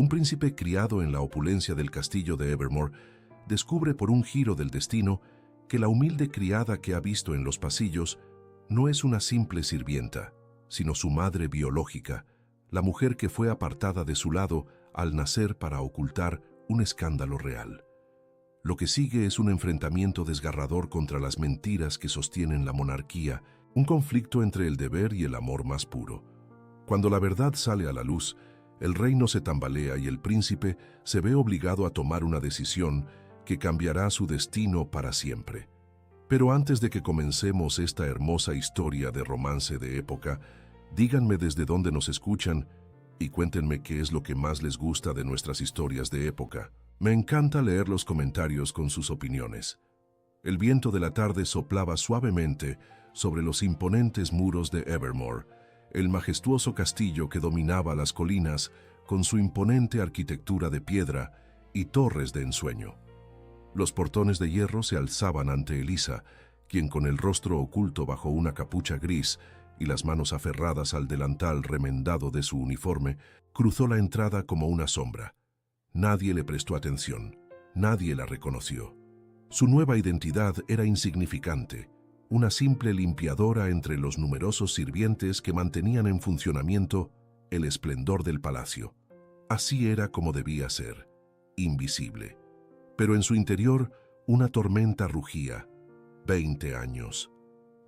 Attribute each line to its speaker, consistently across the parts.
Speaker 1: Un príncipe criado en la opulencia del castillo de Evermore descubre por un giro del destino que la humilde criada que ha visto en los pasillos no es una simple sirvienta, sino su madre biológica, la mujer que fue apartada de su lado al nacer para ocultar un escándalo real. Lo que sigue es un enfrentamiento desgarrador contra las mentiras que sostienen la monarquía, un conflicto entre el deber y el amor más puro. Cuando la verdad sale a la luz, el reino se tambalea y el príncipe se ve obligado a tomar una decisión que cambiará su destino para siempre. Pero antes de que comencemos esta hermosa historia de romance de época, díganme desde dónde nos escuchan y cuéntenme qué es lo que más les gusta de nuestras historias de época. Me encanta leer los comentarios con sus opiniones. El viento de la tarde soplaba suavemente sobre los imponentes muros de Evermore, el majestuoso castillo que dominaba las colinas con su imponente arquitectura de piedra y torres de ensueño. Los portones de hierro se alzaban ante Elisa, quien con el rostro oculto bajo una capucha gris y las manos aferradas al delantal remendado de su uniforme, cruzó la entrada como una sombra. Nadie le prestó atención, nadie la reconoció. Su nueva identidad era insignificante, una simple limpiadora entre los numerosos sirvientes que mantenían en funcionamiento el esplendor del palacio. Así era como debía ser, invisible. Pero en su interior una tormenta rugía. 20 años,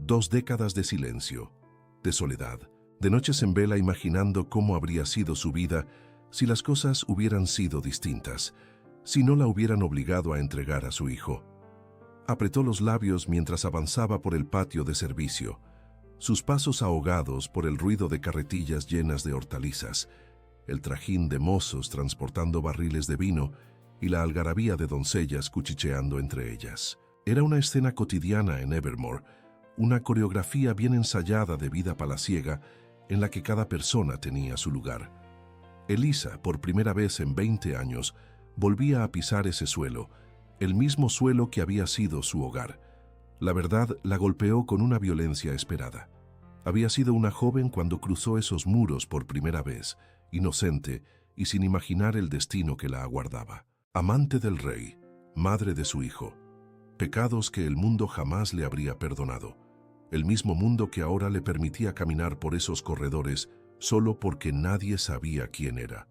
Speaker 1: 2 décadas de silencio, de soledad, de noches en vela imaginando cómo habría sido su vida si las cosas hubieran sido distintas, si no la hubieran obligado a entregar a su hijo. Apretó los labios mientras avanzaba por el patio de servicio, sus pasos ahogados por el ruido de carretillas llenas de hortalizas, el trajín de mozos transportando barriles de vino y la algarabía de doncellas cuchicheando entre ellas. Era una escena cotidiana en Evermore, una coreografía bien ensayada de vida palaciega en la que cada persona tenía su lugar. Elisa, por primera vez en 20 años, volvía a pisar ese suelo, el mismo suelo que había sido su hogar. La verdad la golpeó con una violencia esperada. Había sido una joven cuando cruzó esos muros por primera vez, inocente y sin imaginar el destino que la aguardaba. Amante del rey, madre de su hijo. Pecados que el mundo jamás le habría perdonado. El mismo mundo que ahora le permitía caminar por esos corredores solo porque nadie sabía quién era.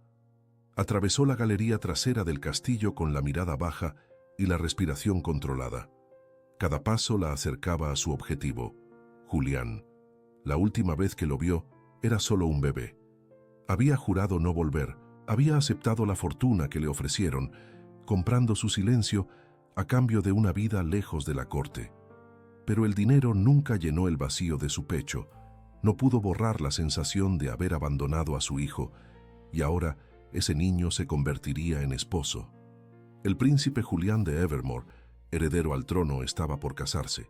Speaker 1: Atravesó la galería trasera del castillo con la mirada baja y la respiración controlada. Cada paso la acercaba a su objetivo, Julián. La última vez que lo vio, era solo un bebé. Había jurado no volver, había aceptado la fortuna que le ofrecieron, comprando su silencio a cambio de una vida lejos de la corte. Pero el dinero nunca llenó el vacío de su pecho, no pudo borrar la sensación de haber abandonado a su hijo, y ahora ese niño se convertiría en esposo. El príncipe Julián de Evermore, heredero al trono, estaba por casarse.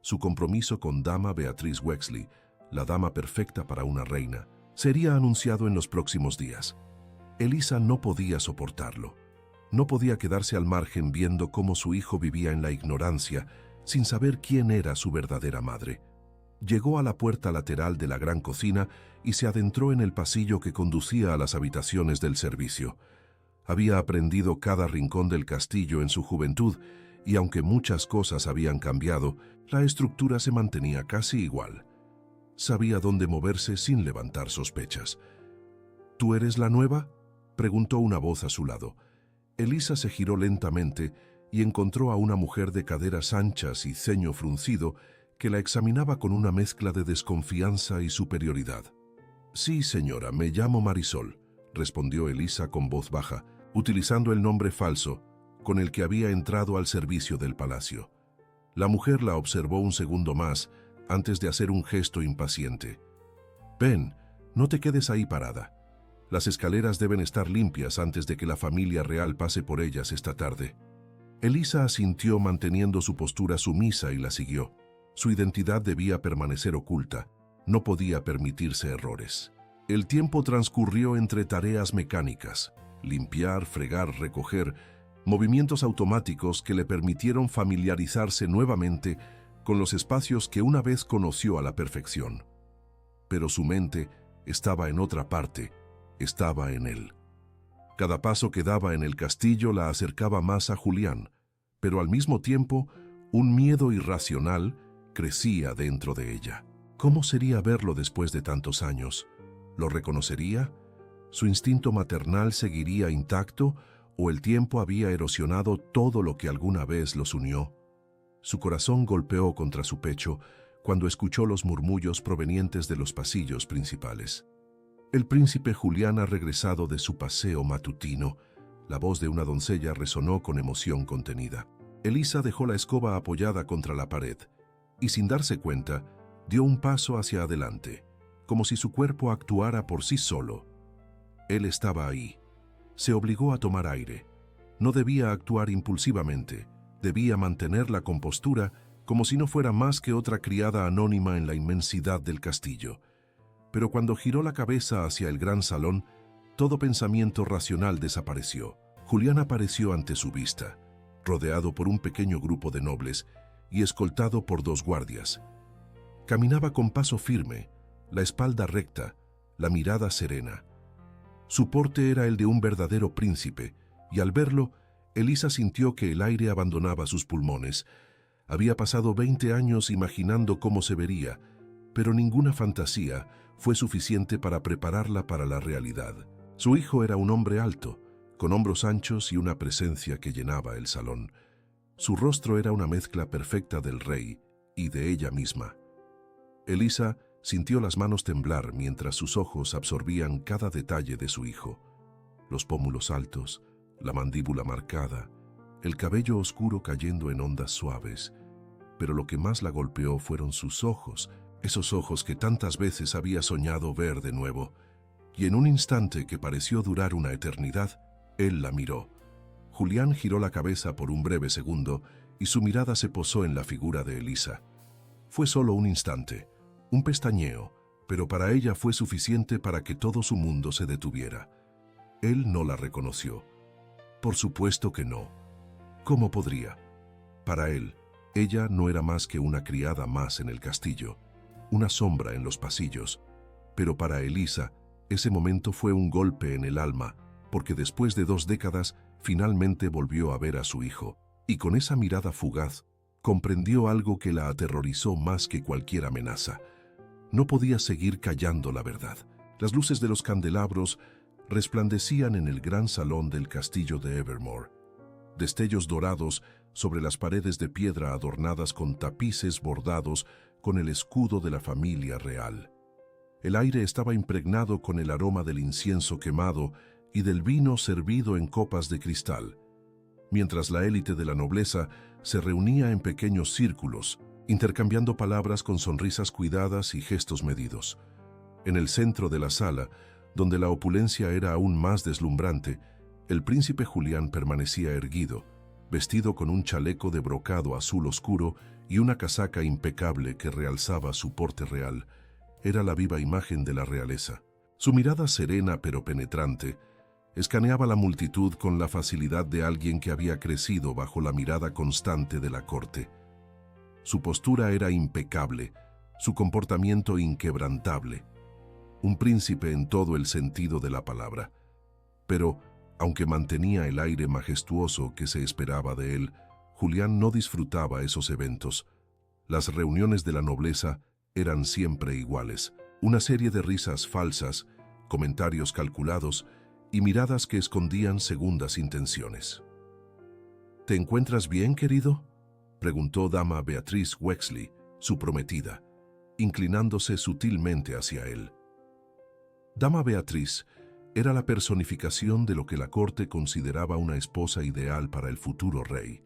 Speaker 1: Su compromiso con dama Beatriz Wexley, la dama perfecta para una reina, sería anunciado en los próximos días. Elisa no podía soportarlo. No podía quedarse al margen viendo cómo su hijo vivía en la ignorancia, sin saber quién era su verdadera madre. Llegó a la puerta lateral de la gran cocina y se adentró en el pasillo que conducía a las habitaciones del servicio. Había aprendido cada rincón del castillo en su juventud y aunque muchas cosas habían cambiado, la estructura se mantenía casi igual. Sabía dónde moverse sin levantar sospechas. ¿Tú eres la nueva?, preguntó una voz a su lado. Elisa se giró lentamente y encontró a una mujer de caderas anchas y ceño fruncido que la examinaba con una mezcla de desconfianza y superioridad. «Sí, señora, me llamo Marisol», respondió Elisa con voz baja, utilizando el nombre falso con el que había entrado al servicio del palacio. La mujer la observó un segundo más antes de hacer un gesto impaciente. «Ven, no te quedes ahí parada. Las escaleras deben estar limpias antes de que la familia real pase por ellas esta tarde». Elisa asintió manteniendo su postura sumisa y la siguió. Su identidad debía permanecer oculta. No podía permitirse errores. El tiempo transcurrió entre tareas mecánicas, limpiar, fregar, recoger, movimientos automáticos que le permitieron familiarizarse nuevamente con los espacios que una vez conoció a la perfección. Pero su mente estaba en otra parte, estaba en él. Cada paso que daba en el castillo la acercaba más a Julián, pero al mismo tiempo, un miedo irracional crecía dentro de ella. ¿Cómo sería verlo después de tantos años? ¿Lo reconocería? ¿Su instinto maternal seguiría intacto o el tiempo había erosionado todo lo que alguna vez los unió? Su corazón golpeó contra su pecho cuando escuchó los murmullos provenientes de los pasillos principales. El príncipe Julián ha regresado de su paseo matutino. La voz de una doncella resonó con emoción contenida. Elisa dejó la escoba apoyada contra la pared y, sin darse cuenta, dio un paso hacia adelante, como si su cuerpo actuara por sí solo. Él estaba ahí. Se obligó a tomar aire. No debía actuar impulsivamente. Debía mantener la compostura como si no fuera más que otra criada anónima en la inmensidad del castillo. Pero cuando giró la cabeza hacia el gran salón, todo pensamiento racional desapareció. Julián apareció ante su vista, rodeado por un pequeño grupo de nobles y escoltado por 2 guardias. Caminaba con paso firme, la espalda recta, la mirada serena. Su porte era el de un verdadero príncipe, y al verlo, Elisa sintió que el aire abandonaba sus pulmones. Había pasado 20 años imaginando cómo se vería, pero ninguna fantasía fue suficiente para prepararla para la realidad. Su hijo era un hombre alto, con hombros anchos y una presencia que llenaba el salón. Su rostro era una mezcla perfecta del rey y de ella misma. Elisa sintió las manos temblar mientras sus ojos absorbían cada detalle de su hijo. Los pómulos altos, la mandíbula marcada, el cabello oscuro cayendo en ondas suaves. Pero lo que más la golpeó fueron sus ojos, esos ojos que tantas veces había soñado ver de nuevo. Y en un instante que pareció durar una eternidad, él la miró. Julián giró la cabeza por un breve segundo y su mirada se posó en la figura de Elisa. Fue solo un instante, un pestañeo, pero para ella fue suficiente para que todo su mundo se detuviera. Él no la reconoció. Por supuesto que no. ¿Cómo podría? Para él, ella no era más que una criada más en el castillo, una sombra en los pasillos. Pero para Elisa, ese momento fue un golpe en el alma, porque después de 2 décadas, finalmente volvió a ver a su hijo, y con esa mirada fugaz, comprendió algo que la aterrorizó más que cualquier amenaza. No podía seguir callando la verdad. Las luces de los candelabros resplandecían en el gran salón del castillo de Evermore. Destellos dorados sobre las paredes de piedra adornadas con tapices bordados con el escudo de la familia real. El aire estaba impregnado con el aroma del incienso quemado y del vino servido en copas de cristal, mientras la élite de la nobleza se reunía en pequeños círculos, intercambiando palabras con sonrisas cuidadas y gestos medidos. En el centro de la sala, donde la opulencia era aún más deslumbrante, el príncipe Julián permanecía erguido, vestido con un chaleco de brocado azul oscuro y una casaca impecable que realzaba su porte real. Era la viva imagen de la realeza. Su mirada serena pero penetrante escaneaba la multitud con la facilidad de alguien que había crecido bajo la mirada constante de la corte. Su postura era impecable, su comportamiento inquebrantable. Un príncipe en todo el sentido de la palabra. Pero, aunque mantenía el aire majestuoso que se esperaba de él, Julián no disfrutaba esos eventos. Las reuniones de la nobleza eran siempre iguales. Una serie de risas falsas, comentarios calculados y miradas que escondían segundas intenciones. ¿Te encuentras bien, querido?, preguntó dama Beatriz Wexley, su prometida, inclinándose sutilmente hacia él. Dama Beatriz era la personificación de lo que la corte consideraba una esposa ideal para el futuro rey.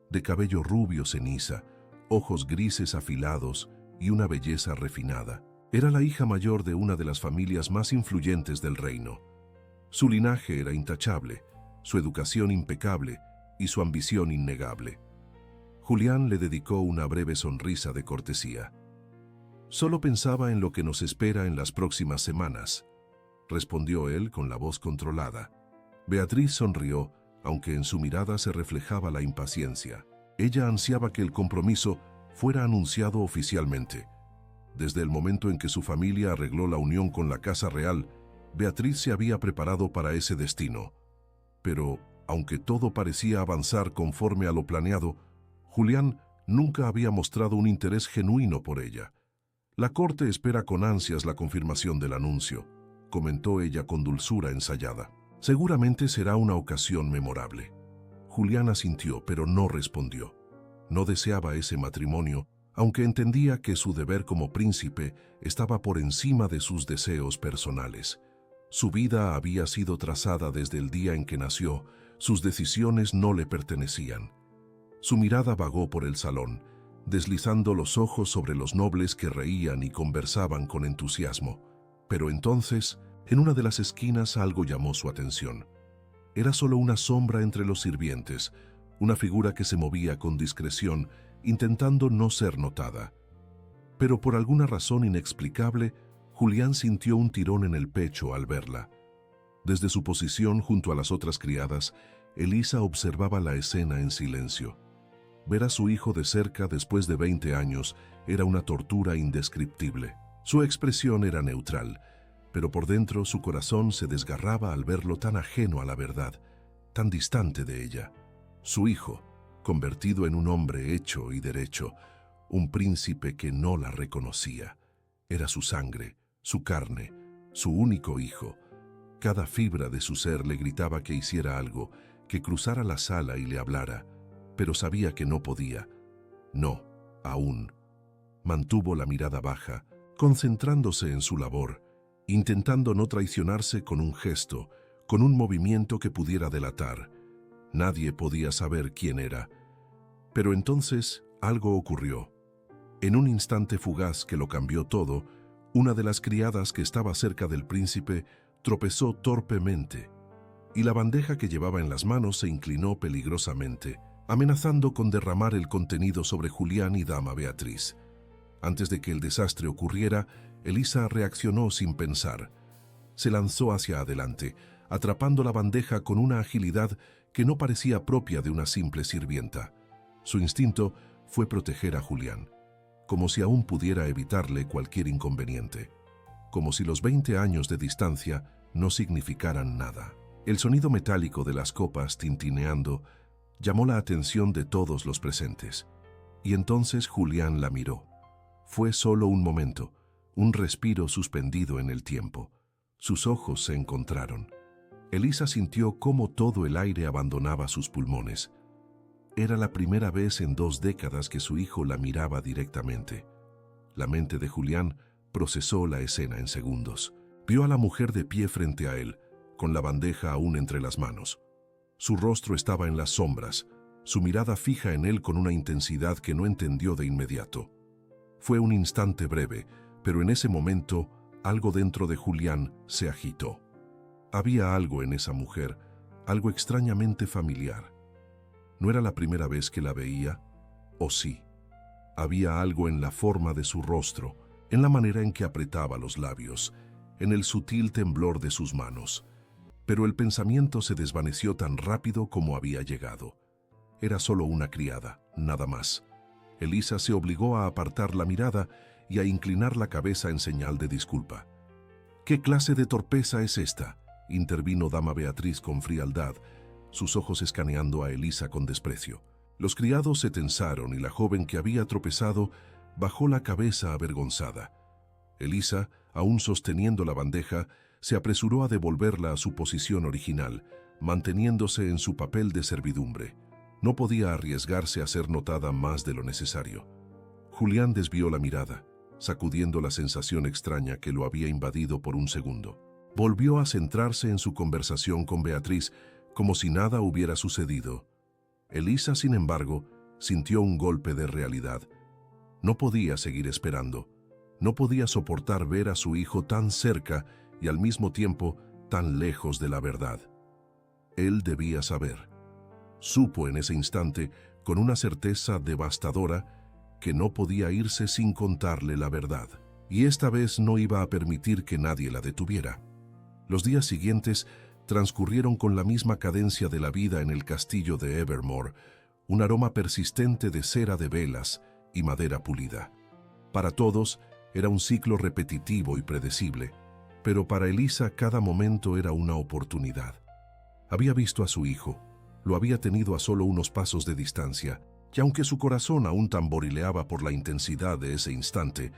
Speaker 1: De cabello rubio ceniza, ojos grises afilados y una belleza refinada. Era la hija mayor de una de las familias más influyentes del reino. Su linaje era intachable, su educación impecable y su ambición innegable. Julián le dedicó una breve sonrisa de cortesía. «Solo pensaba en lo que nos espera en las próximas semanas», respondió él con la voz controlada. Beatriz sonrió, aunque en su mirada se reflejaba la impaciencia. Ella ansiaba que el compromiso fuera anunciado oficialmente. Desde el momento en que su familia arregló la unión con la Casa Real, Beatriz se había preparado para ese destino. Pero, aunque todo parecía avanzar conforme a lo planeado, Julián nunca había mostrado un interés genuino por ella. «La corte espera con ansias la confirmación del anuncio», comentó ella con dulzura ensayada. «Seguramente será una ocasión memorable». Julián asintió, pero no respondió. No deseaba ese matrimonio, aunque entendía que su deber como príncipe estaba por encima de sus deseos personales. Su vida había sido trazada desde el día en que nació, sus decisiones no le pertenecían. Su mirada vagó por el salón, deslizando los ojos sobre los nobles que reían y conversaban con entusiasmo. Pero entonces, en una de las esquinas algo llamó su atención. Era solo una sombra entre los sirvientes, una figura que se movía con discreción, intentando no ser notada. Pero por alguna razón inexplicable, Julián sintió un tirón en el pecho al verla. Desde su posición junto a las otras criadas, Elisa observaba la escena en silencio. Ver a su hijo de cerca después de 20 años era una tortura indescriptible. Su expresión era neutral, pero por dentro su corazón se desgarraba al verlo tan ajeno a la verdad, tan distante de ella. Su hijo, convertido en un hombre hecho y derecho, un príncipe que no la reconocía. Era su sangre, su carne, su único hijo. Cada fibra de su ser le gritaba que hiciera algo, que cruzara la sala y le hablara, pero sabía que no podía. No, aún. Mantuvo la mirada baja, concentrándose en su labor, intentando no traicionarse con un gesto, con un movimiento que pudiera delatar. Nadie podía saber quién era. Pero entonces algo ocurrió. En un instante fugaz que lo cambió todo, una de las criadas que estaba cerca del príncipe tropezó torpemente, y la bandeja que llevaba en las manos se inclinó peligrosamente, amenazando con derramar el contenido sobre Julián y dama Beatriz. Antes de que el desastre ocurriera, Elisa reaccionó sin pensar. Se lanzó hacia adelante, atrapando la bandeja con una agilidad que no parecía propia de una simple sirvienta. Su instinto fue proteger a Julián, como si aún pudiera evitarle cualquier inconveniente, como si los 20 años de distancia no significaran nada. El sonido metálico de las copas tintineando llamó la atención de todos los presentes, y entonces Julián la miró. Fue solo un momento, un respiro suspendido en el tiempo. Sus ojos se encontraron. Elisa sintió cómo todo el aire abandonaba sus pulmones. Era la primera vez en 2 décadas que su hijo la miraba directamente. La mente de Julián procesó la escena en segundos. Vio a la mujer de pie frente a él, con la bandeja aún entre las manos. Su rostro estaba en las sombras, su mirada fija en él con una intensidad que no entendió de inmediato. Fue un instante breve, pero en ese momento algo dentro de Julián se agitó. Había algo en esa mujer, algo extrañamente familiar. ¿No era la primera vez que la veía? ¿O sí? Había algo en la forma de su rostro, en la manera en que apretaba los labios, en el sutil temblor de sus manos. Pero el pensamiento se desvaneció tan rápido como había llegado. Era solo una criada, nada más. Elisa se obligó a apartar la mirada y a inclinar la cabeza en señal de disculpa. «¿Qué clase de torpeza es esta?», intervino dama Beatriz con frialdad, sus ojos escaneando a Elisa con desprecio. Los criados se tensaron y la joven que había tropezado bajó la cabeza avergonzada. Elisa, aún sosteniendo la bandeja, se apresuró a devolverla a su posición original, manteniéndose en su papel de servidumbre. No podía arriesgarse a ser notada más de lo necesario. Julián desvió la mirada, sacudiendo la sensación extraña que lo había invadido por un segundo. Volvió a centrarse en su conversación con Beatriz, como si nada hubiera sucedido. Elisa, sin embargo, sintió un golpe de realidad. No podía seguir esperando. No podía soportar ver a su hijo tan cerca y al mismo tiempo tan lejos de la verdad. Él debía saber. Supo en ese instante, con una certeza devastadora, que no podía irse sin contarle la verdad. Y esta vez no iba a permitir que nadie la detuviera. Los días siguientes transcurrieron con la misma cadencia de la vida en el castillo de Evermore, un aroma persistente de cera de velas y madera pulida. Para todos era un ciclo repetitivo y predecible, pero para Elisa cada momento era una oportunidad. Había visto a su hijo, lo había tenido a solo unos pasos de distancia, y aunque su corazón aún tamborileaba por la intensidad de ese instante,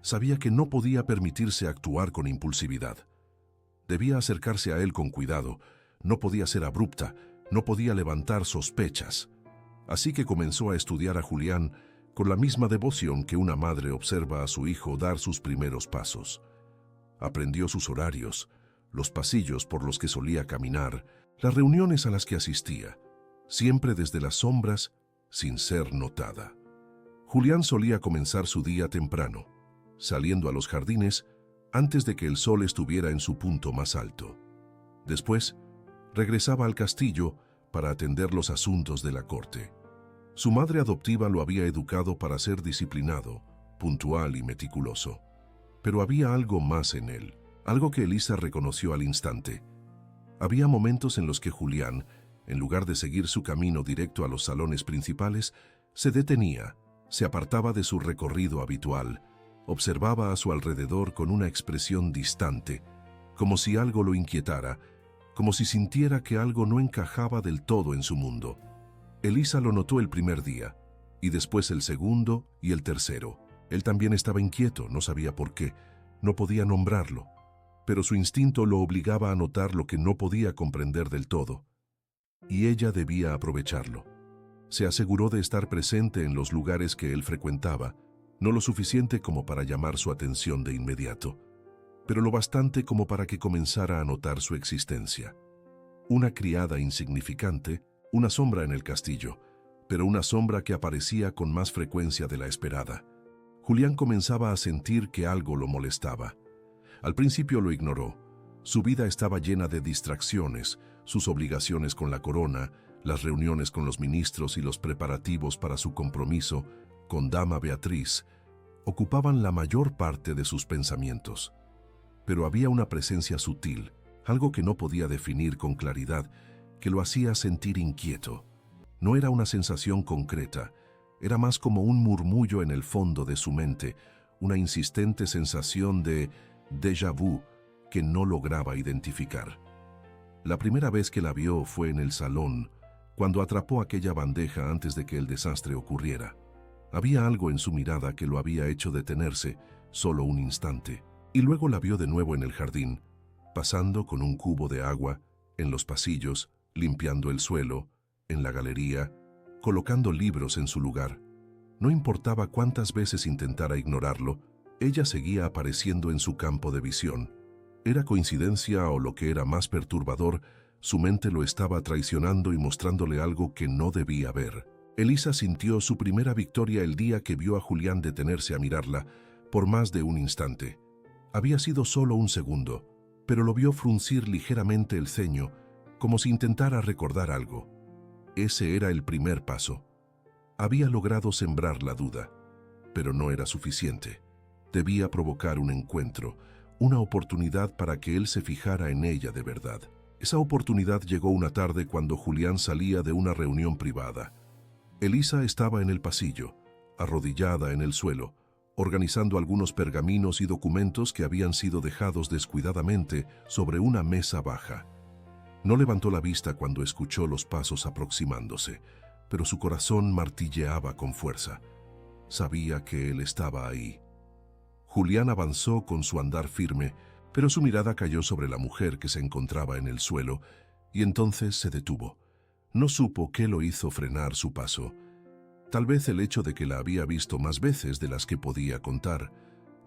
Speaker 1: sabía que no podía permitirse actuar con impulsividad. Debía acercarse a él con cuidado, no podía ser abrupta, no podía levantar sospechas. Así que comenzó a estudiar a Julián con la misma devoción que una madre observa a su hijo dar sus primeros pasos. Aprendió sus horarios, los pasillos por los que solía caminar, las reuniones a las que asistía, siempre desde las sombras, sin ser notada. Julián solía comenzar su día temprano, saliendo a los jardines antes de que el sol estuviera en su punto más alto. Después, regresaba al castillo para atender los asuntos de la corte. Su madre adoptiva lo había educado para ser disciplinado, puntual y meticuloso. Pero había algo más en él, algo que Elisa reconoció al instante. Había momentos en los que Julián, en lugar de seguir su camino directo a los salones principales, se detenía, se apartaba de su recorrido habitual, observaba a su alrededor con una expresión distante, como si algo lo inquietara, como si sintiera que algo no encajaba del todo en su mundo. Elisa lo notó el primer día, y después el segundo y el tercero. Él también estaba inquieto, no sabía por qué, no podía nombrarlo, pero su instinto lo obligaba a notar lo que no podía comprender del todo, y ella debía aprovecharlo. Se aseguró de estar presente en los lugares que él frecuentaba, no lo suficiente como para llamar su atención de inmediato, pero lo bastante como para que comenzara a notar su existencia. Una criada insignificante, una sombra en el castillo, pero una sombra que aparecía con más frecuencia de la esperada. Julián comenzaba a sentir que algo lo molestaba. Al principio lo ignoró. Su vida estaba llena de distracciones, sus obligaciones con la corona, las reuniones con los ministros y los preparativos para su compromiso con Dama Beatriz ocupaban la mayor parte de sus pensamientos. Pero había una presencia sutil, algo que no podía definir con claridad, que lo hacía sentir inquieto. No era una sensación concreta, era más como un murmullo en el fondo de su mente, una insistente sensación de déjà vu que no lograba identificar. La primera vez que la vio fue en el salón, cuando atrapó aquella bandeja antes de que el desastre ocurriera. Había algo en su mirada que lo había hecho detenerse solo un instante, y luego la vio de nuevo en el jardín, pasando con un cubo de agua, en los pasillos, limpiando el suelo, en la galería, colocando libros en su lugar. No importaba cuántas veces intentara ignorarlo, ella seguía apareciendo en su campo de visión. ¿Era coincidencia o, lo que era más perturbador, su mente lo estaba traicionando y mostrándole algo que no debía ver? Elisa sintió su primera victoria el día que vio a Julián detenerse a mirarla por más de un instante. Había sido solo un segundo, pero lo vio fruncir ligeramente el ceño, como si intentara recordar algo. Ese era el primer paso. Había logrado sembrar la duda, pero no era suficiente. Debía provocar un encuentro, una oportunidad para que él se fijara en ella de verdad. Esa oportunidad llegó una tarde cuando Julián salía de una reunión privada. Elisa estaba en el pasillo, arrodillada en el suelo, organizando algunos pergaminos y documentos que habían sido dejados descuidadamente sobre una mesa baja. No levantó la vista cuando escuchó los pasos aproximándose, pero su corazón martilleaba con fuerza. Sabía que él estaba ahí. Julián avanzó con su andar firme, pero su mirada cayó sobre la mujer que se encontraba en el suelo, y entonces se detuvo. No supo qué lo hizo frenar su paso. Tal vez el hecho de que la había visto más veces de las que podía contar,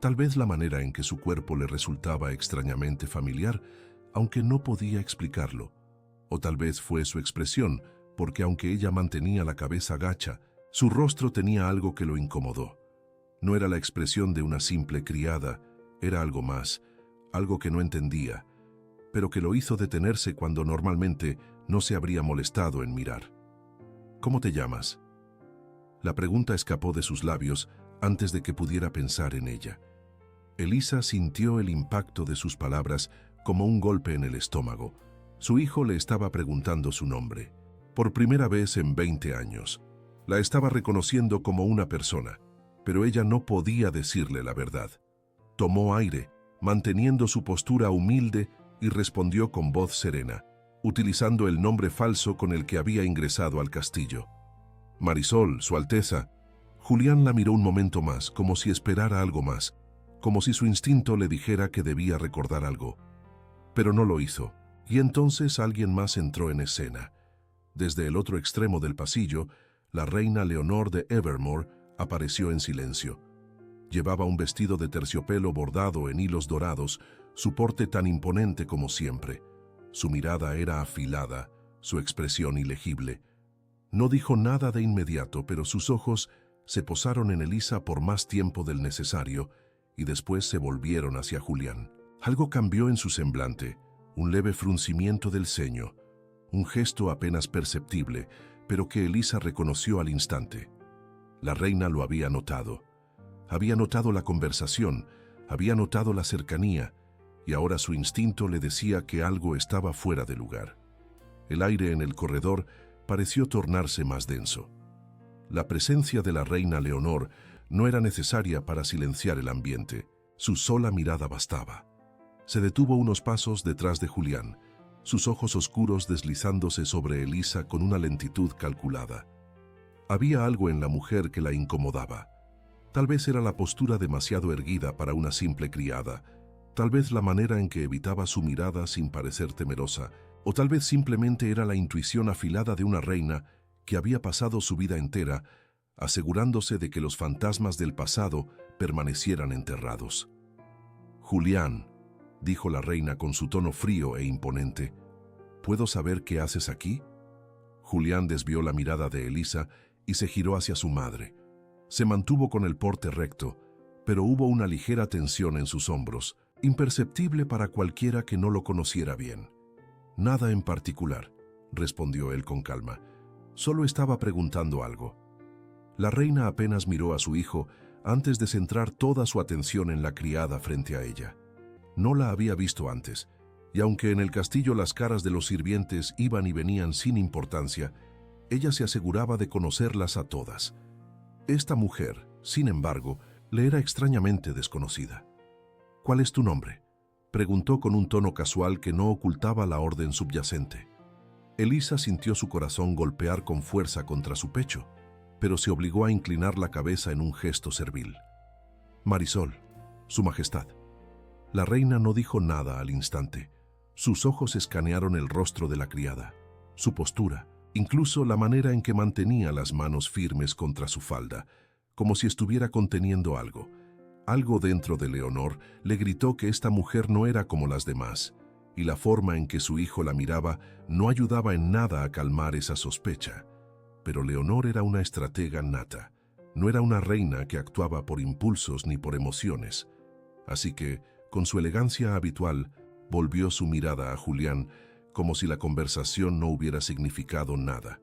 Speaker 1: tal vez la manera en que su cuerpo le resultaba extrañamente familiar, aunque no podía explicarlo. O tal vez fue su expresión, porque aunque ella mantenía la cabeza gacha, su rostro tenía algo que lo incomodó. No era la expresión de una simple criada, era algo más, algo que no entendía, pero que lo hizo detenerse cuando normalmente no se habría molestado en mirar. ¿Cómo te llamas? La pregunta escapó de sus labios antes de que pudiera pensar en ella. Elisa sintió el impacto de sus palabras como un golpe en el estómago. Su hijo le estaba preguntando su nombre. Por primera vez en 20 años. La estaba reconociendo como una persona, pero ella no podía decirle la verdad. Tomó aire, manteniendo su postura humilde, y respondió con voz serena. utilizando el nombre falso con el que había ingresado al castillo. Marisol, Su Alteza. Julián la miró un momento más, como si esperara algo más, como si su instinto le dijera que debía recordar algo. Pero no lo hizo, y entonces alguien más entró en escena. Desde el otro extremo del pasillo, la reina Leonor de Evermore apareció en silencio. Llevaba un vestido de terciopelo bordado en hilos dorados, su porte tan imponente como siempre. Su mirada era afilada, su expresión ilegible. No dijo nada de inmediato, pero sus ojos se posaron en Elisa por más tiempo del necesario y después se volvieron hacia Julián. Algo cambió en su semblante, un leve fruncimiento del ceño, un gesto apenas perceptible, pero que Elisa reconoció al instante. La reina lo había notado. Había notado la conversación, había notado la cercanía, y ahora su instinto le decía que algo estaba fuera de lugar. El aire en el corredor pareció tornarse más denso. La presencia de la reina Leonor no era necesaria para silenciar el ambiente. Su sola mirada bastaba. Se detuvo unos pasos detrás de Julián, sus ojos oscuros deslizándose sobre Elisa con una lentitud calculada. Había algo en la mujer que la incomodaba. Tal vez era la postura demasiado erguida para una simple criada, tal vez la manera en que evitaba su mirada sin parecer temerosa, o tal vez simplemente era la intuición afilada de una reina que había pasado su vida entera asegurándose de que los fantasmas del pasado permanecieran enterrados. «Julián», dijo la reina con su tono frío e imponente, «¿puedo saber qué haces aquí?» Julián desvió la mirada de Elisa y se giró hacia su madre. Se mantuvo con el porte recto, pero hubo una ligera tensión en sus hombros, imperceptible para cualquiera que no lo conociera bien. «Nada en particular», respondió él con calma. «Solo estaba preguntando algo». La reina apenas miró a su hijo antes de centrar toda su atención en la criada frente a ella. No la había visto antes, y aunque en el castillo las caras de los sirvientes iban y venían sin importancia, ella se aseguraba de conocerlas a todas. Esta mujer, sin embargo, le era extrañamente desconocida. «¿Cuál es tu nombre?», preguntó con un tono casual que no ocultaba la orden subyacente. Elisa sintió su corazón golpear con fuerza contra su pecho, pero se obligó a inclinar la cabeza en un gesto servil. «Marisol, Su Majestad». La reina no dijo nada al instante. Sus ojos escanearon el rostro de la criada, su postura, incluso la manera en que mantenía las manos firmes contra su falda, como si estuviera conteniendo algo. Algo dentro de Leonor le gritó que esta mujer no era como las demás, y la forma en que su hijo la miraba no ayudaba en nada a calmar esa sospecha. Pero Leonor era una estratega nata, no era una reina que actuaba por impulsos ni por emociones. Así que, con su elegancia habitual, volvió su mirada a Julián, como si la conversación no hubiera significado nada.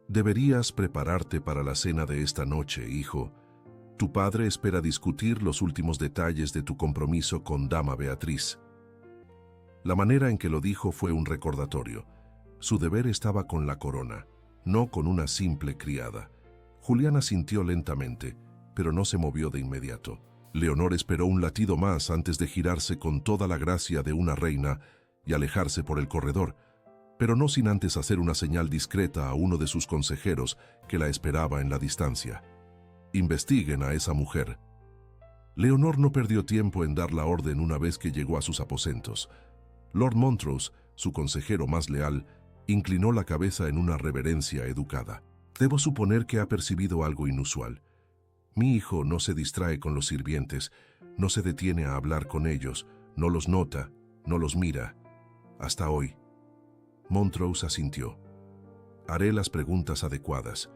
Speaker 1: «Deberías prepararte para la cena de esta noche, hijo. Tu padre espera discutir los últimos detalles de tu compromiso con Dama Beatriz». La manera en que lo dijo fue un recordatorio. Su deber estaba con la corona, no con una simple criada. Julián asintió lentamente, pero no se movió de inmediato. Leonor esperó un latido más antes de girarse con toda la gracia de una reina y alejarse por el corredor, pero no sin antes hacer una señal discreta a uno de sus consejeros que la esperaba en la distancia. «Investiguen a esa mujer». Leonor no perdió tiempo en dar la orden una vez que llegó a sus aposentos. Lord Montrose, su consejero más leal, inclinó la cabeza en una reverencia educada. «Debo suponer que ha percibido algo inusual. Mi hijo no se distrae con los sirvientes, no se detiene a hablar con ellos, no los nota, no los mira. Hasta hoy». Montrose asintió. «Haré las preguntas adecuadas.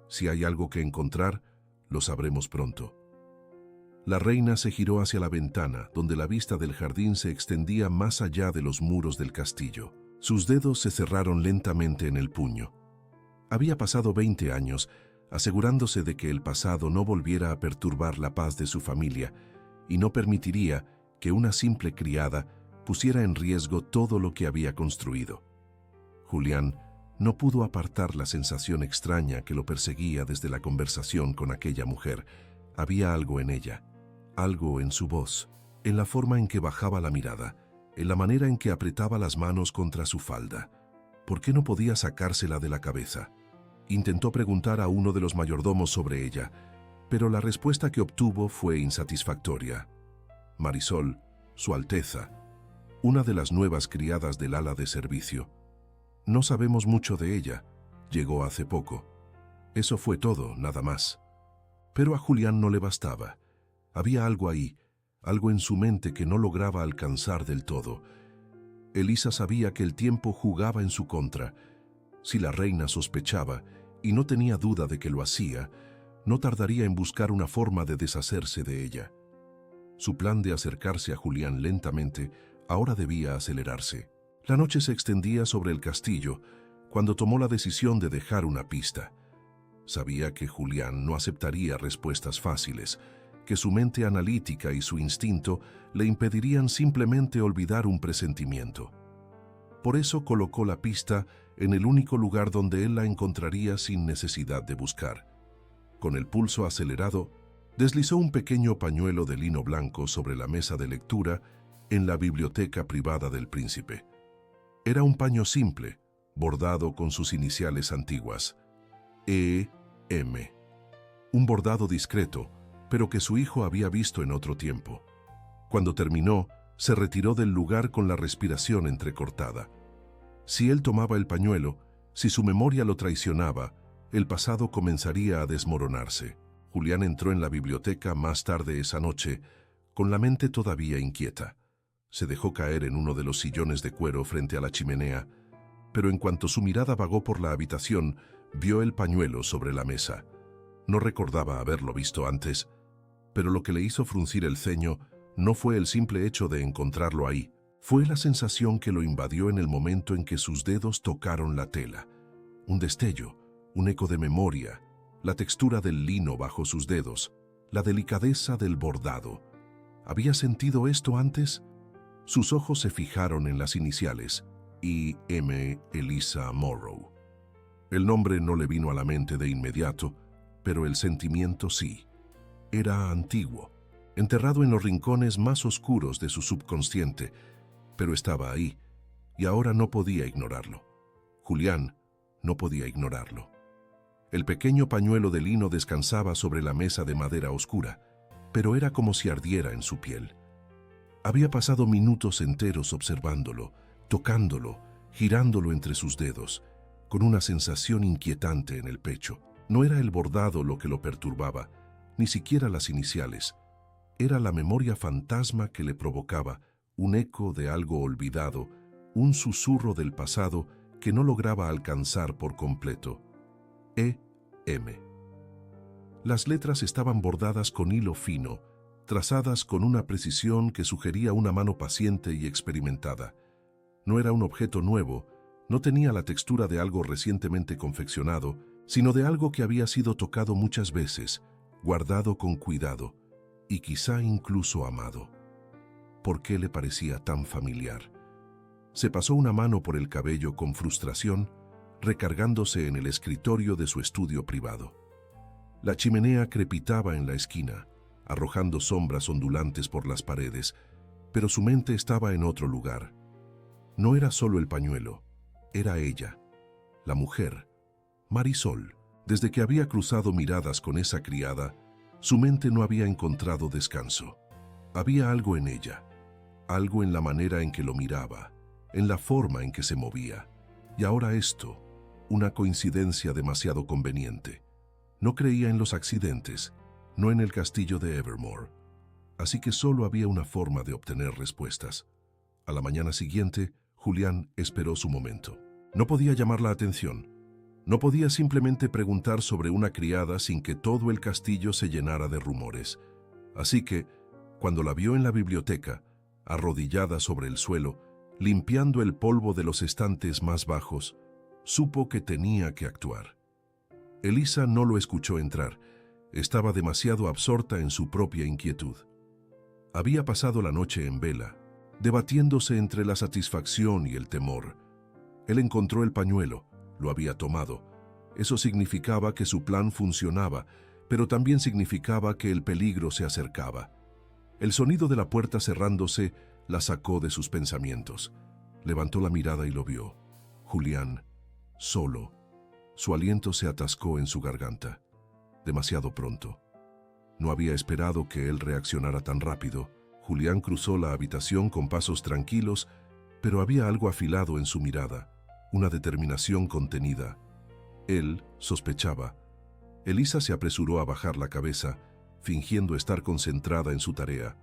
Speaker 1: Si hay algo que encontrar, lo sabremos pronto». La reina se giró hacia la ventana, donde la vista del jardín se extendía más allá de los muros del castillo. Sus dedos se cerraron lentamente en el puño. Había pasado 20 años, asegurándose de que el pasado no volviera a perturbar la paz de su familia y no permitiría que una simple criada pusiera en riesgo todo lo que había construido. Julián no pudo apartar la sensación extraña que lo perseguía desde la conversación con aquella mujer. Había algo en ella, algo en su voz, en la forma en que bajaba la mirada, en la manera en que apretaba las manos contra su falda. ¿Por qué no podía sacársela de la cabeza? Intentó preguntar a uno de los mayordomos sobre ella, pero la respuesta que obtuvo fue insatisfactoria. Marisol, Su Alteza, una de las nuevas criadas del ala de servicio. No sabemos mucho de ella, llegó hace poco. Eso fue todo, nada más. Pero a Julián no le bastaba. Había algo ahí, algo en su mente que no lograba alcanzar del todo. Elisa sabía que el tiempo jugaba en su contra. Si la reina sospechaba, y no tenía duda de que lo hacía, no tardaría en buscar una forma de deshacerse de ella. Su plan de acercarse a Julián lentamente ahora debía acelerarse. La noche se extendía sobre el castillo cuando tomó la decisión de dejar una pista. Sabía que Julián no aceptaría respuestas fáciles, que su mente analítica y su instinto le impedirían simplemente olvidar un presentimiento. Por eso colocó la pista en el único lugar donde él la encontraría sin necesidad de buscar. Con el pulso acelerado, deslizó un pequeño pañuelo de lino blanco sobre la mesa de lectura en la biblioteca privada del príncipe. Era un paño simple, bordado con sus iniciales antiguas, E.M. Un bordado discreto, pero que su hijo había visto en otro tiempo. Cuando terminó, se retiró del lugar con la respiración entrecortada. Si él tomaba el pañuelo, si su memoria lo traicionaba, el pasado comenzaría a desmoronarse. Julián entró en la biblioteca más tarde esa noche, con la mente todavía inquieta. Se dejó caer en uno de los sillones de cuero frente a la chimenea, pero en cuanto su mirada vagó por la habitación, vio el pañuelo sobre la mesa. No recordaba haberlo visto antes, pero lo que le hizo fruncir el ceño no fue el simple hecho de encontrarlo ahí, fue la sensación que lo invadió en el momento en que sus dedos tocaron la tela. Un destello, un eco de memoria, la textura del lino bajo sus dedos, la delicadeza del bordado. ¿Había sentido esto antes? Sus ojos se fijaron en las iniciales, I.M. Elisa Morrow. El nombre no le vino a la mente de inmediato, pero el sentimiento sí. Era antiguo, enterrado en los rincones más oscuros de su subconsciente, pero estaba ahí, y ahora no podía ignorarlo. Julián no podía ignorarlo. El pequeño pañuelo de lino descansaba sobre la mesa de madera oscura, pero era como si ardiera en su piel. Había pasado minutos enteros observándolo, tocándolo, girándolo entre sus dedos, con una sensación inquietante en el pecho. No era el bordado lo que lo perturbaba, ni siquiera las iniciales. Era la memoria fantasma que le provocaba, un eco de algo olvidado, un susurro del pasado que no lograba alcanzar por completo. E.M. Las letras estaban bordadas con hilo fino, trazadas con una precisión que sugería una mano paciente y experimentada. No era un objeto nuevo, no tenía la textura de algo recientemente confeccionado, sino de algo que había sido tocado muchas veces, guardado con cuidado, y quizá incluso amado. ¿Por qué le parecía tan familiar? Se pasó una mano por el cabello con frustración, recargándose en el escritorio de su estudio privado. La chimenea crepitaba en la esquina, arrojando sombras ondulantes por las paredes, pero su mente estaba en otro lugar. No era solo el pañuelo, era ella, la mujer, Marisol. Desde que había cruzado miradas con esa criada, su mente no había encontrado descanso. Había algo en ella, algo en la manera en que lo miraba, en la forma en que se movía. Y ahora esto, una coincidencia demasiado conveniente. No creía en los accidentes, no en el castillo de Evermore. Así que solo había una forma de obtener respuestas. A la mañana siguiente, Julián esperó su momento. No podía llamar la atención. No podía simplemente preguntar sobre una criada sin que todo el castillo se llenara de rumores. Así que, cuando la vio en la biblioteca, arrodillada sobre el suelo, limpiando el polvo de los estantes más bajos, supo que tenía que actuar. Elisa no lo escuchó entrar. Estaba demasiado absorta en su propia inquietud. Había pasado la noche en vela, debatiéndose entre la satisfacción y el temor. Él encontró el pañuelo, lo había tomado. Eso significaba que su plan funcionaba, pero también significaba que el peligro se acercaba. El sonido de la puerta cerrándose la sacó de sus pensamientos. Levantó la mirada y lo vio. Julián, solo. Su aliento se atascó en su garganta. Demasiado pronto. No había esperado que él reaccionara tan rápido. Julián cruzó la habitación con pasos tranquilos, pero había algo afilado en su mirada, una determinación contenida. Él sospechaba. Elisa se apresuró a bajar la cabeza, fingiendo estar concentrada en su tarea,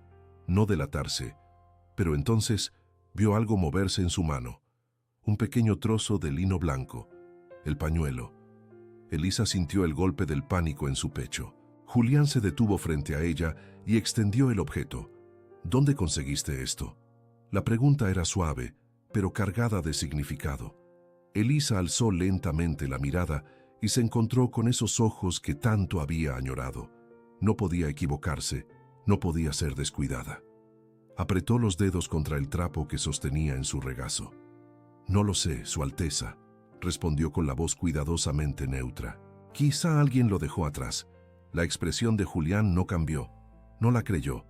Speaker 1: no delatarse, pero entonces vio algo moverse en su mano, un pequeño trozo de lino blanco, el pañuelo. Elisa sintió el golpe del pánico en su pecho. Julián se detuvo frente a ella y extendió el objeto. ¿Dónde conseguiste esto? La pregunta era suave, pero cargada de significado. Elisa alzó lentamente la mirada y se encontró con esos ojos que tanto había añorado. No podía equivocarse, no podía ser descuidada. Apretó los dedos contra el trapo que sostenía en su regazo. «No lo sé, Su Alteza», respondió con la voz cuidadosamente neutra. «Quizá alguien lo dejó atrás». La expresión de Julián no cambió, no la creyó,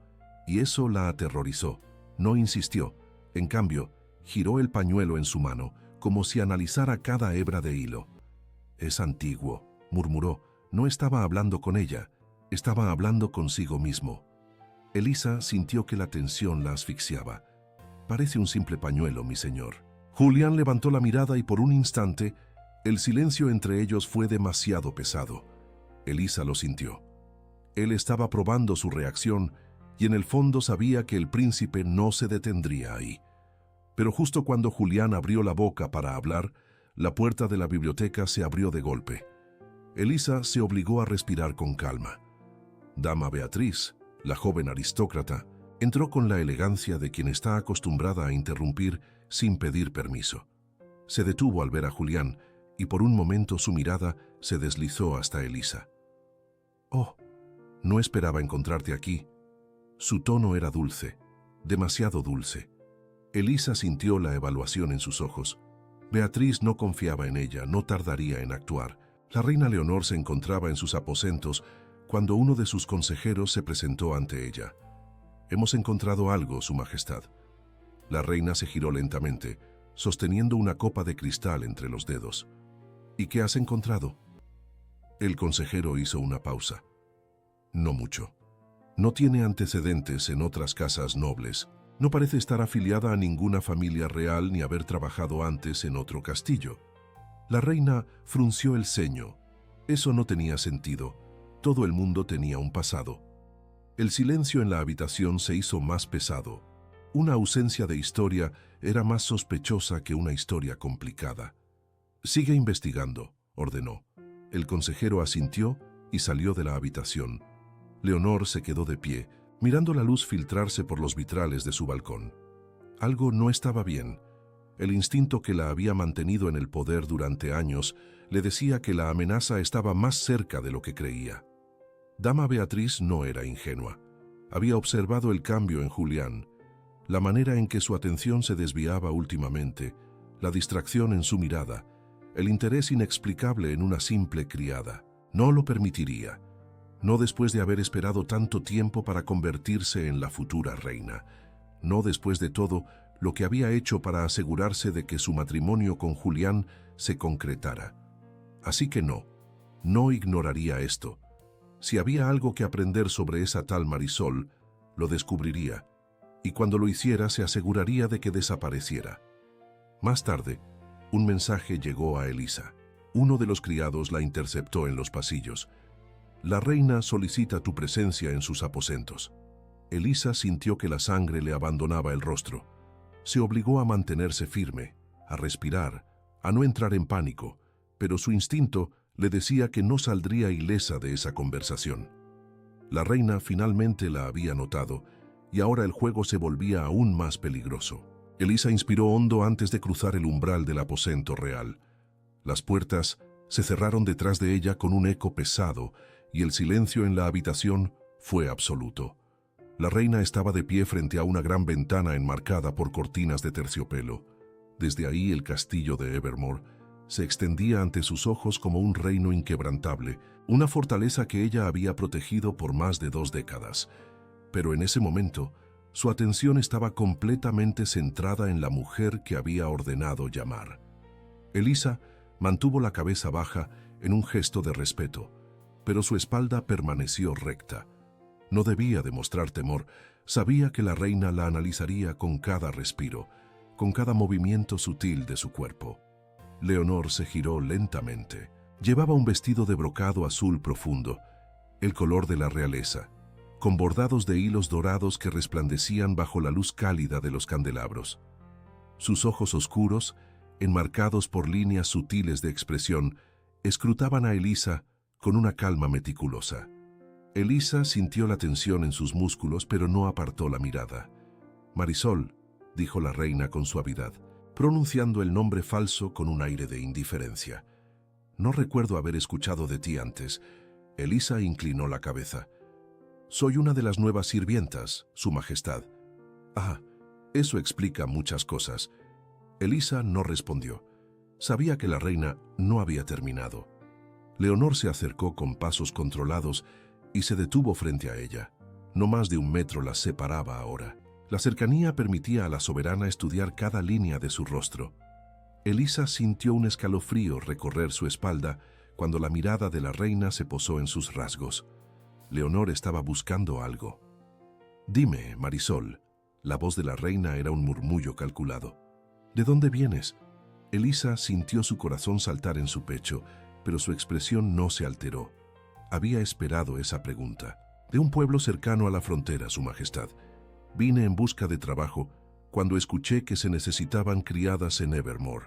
Speaker 1: y eso la aterrorizó. No insistió. En cambio, giró el pañuelo en su mano, como si analizara cada hebra de hilo. «Es antiguo», murmuró. No estaba hablando con ella, estaba hablando consigo mismo. Elisa sintió que la tensión la asfixiaba. «Parece un simple pañuelo, mi señor». Julián levantó la mirada y por un instante, el silencio entre ellos fue demasiado pesado. Elisa lo sintió. Él estaba probando su reacción y en el fondo sabía que el príncipe no se detendría ahí. Pero justo cuando Julián abrió la boca para hablar, la puerta de la biblioteca se abrió de golpe. Elisa se obligó a respirar con calma. Dama Beatriz, la joven aristócrata, entró con la elegancia de quien está acostumbrada a interrumpir sin pedir permiso. Se detuvo al ver a Julián y por un momento su mirada se deslizó hasta Elisa. «Oh, no esperaba encontrarte aquí». Su tono era dulce, demasiado dulce. Elisa sintió la evaluación en sus ojos. Beatriz no confiaba en ella, no tardaría en actuar. La reina Leonor se encontraba en sus aposentos cuando uno de sus consejeros se presentó ante ella. «Hemos encontrado algo, Su Majestad». La reina se giró lentamente, sosteniendo una copa de cristal entre los dedos. «¿Y qué has encontrado?» El consejero hizo una pausa. «No mucho. No tiene antecedentes en otras casas nobles. No parece estar afiliada a ninguna familia real ni haber trabajado antes en otro castillo». La reina frunció el ceño. Eso no tenía sentido. Todo el mundo tenía un pasado. El silencio en la habitación se hizo más pesado. Una ausencia de historia era más sospechosa que una historia complicada. «Sigue investigando», ordenó. El consejero asintió y salió de la habitación. Leonor se quedó de pie, mirando la luz filtrarse por los vitrales de su balcón. Algo no estaba bien. El instinto que la había mantenido en el poder durante años le decía que la amenaza estaba más cerca de lo que creía. Dama Beatriz no era ingenua. Había observado el cambio en Julián, la manera en que su atención se desviaba últimamente, la distracción en su mirada, el interés inexplicable en una simple criada. No lo permitiría. No después de haber esperado tanto tiempo para convertirse en la futura reina. No después de todo lo que había hecho para asegurarse de que su matrimonio con Julián se concretara. Así que no ignoraría esto. Si había algo que aprender sobre esa tal Marisol, lo descubriría, y cuando lo hiciera se aseguraría de que desapareciera. Más tarde, un mensaje llegó a Elisa. Uno de los criados la interceptó en los pasillos. «La reina solicita tu presencia en sus aposentos». Elisa sintió que la sangre le abandonaba el rostro. Se obligó a mantenerse firme, a respirar, a no entrar en pánico, pero su instinto le decía que no saldría ilesa de esa conversación. La reina finalmente la había notado, y ahora el juego se volvía aún más peligroso. Elisa inspiró hondo antes de cruzar el umbral del aposento real. Las puertas se cerraron detrás de ella con un eco pesado, y el silencio en la habitación fue absoluto. La reina estaba de pie frente a una gran ventana enmarcada por cortinas de terciopelo. Desde ahí el castillo de Evermore se extendía ante sus ojos como un reino inquebrantable, una fortaleza que ella había protegido por más de 2 décadas. Pero en ese momento, su atención estaba completamente centrada en la mujer que había ordenado llamar. Elisa mantuvo la cabeza baja en un gesto de respeto, pero su espalda permaneció recta. No debía demostrar temor, sabía que la reina la analizaría con cada respiro, con cada movimiento sutil de su cuerpo. Leonor se giró lentamente. Llevaba un vestido de brocado azul profundo, el color de la realeza, con bordados de hilos dorados que resplandecían bajo la luz cálida de los candelabros. Sus ojos oscuros, enmarcados por líneas sutiles de expresión, escrutaban a Elisa con una calma meticulosa. Elisa sintió la tensión en sus músculos, pero no apartó la mirada. «Marisol», dijo la reina con suavidad, pronunciando el nombre falso con un aire de indiferencia. «No recuerdo haber escuchado de ti antes». Elisa inclinó la cabeza. «Soy una de las nuevas sirvientas, Su Majestad». «Ah, eso explica muchas cosas». Elisa no respondió. Sabía que la reina no había terminado. Leonor se acercó con pasos controlados y se detuvo frente a ella. No más de 1 metro las separaba ahora. La cercanía permitía a la soberana estudiar cada línea de su rostro. Elisa sintió un escalofrío recorrer su espalda cuando la mirada de la reina se posó en sus rasgos. Leonor estaba buscando algo. «Dime, Marisol». La voz de la reina era un murmullo calculado. «¿De dónde vienes?» Elisa sintió su corazón saltar en su pecho, pero su expresión no se alteró. Había esperado esa pregunta. «De un pueblo cercano a la frontera, Su Majestad. Vine en busca de trabajo cuando escuché que se necesitaban criadas en Evermore».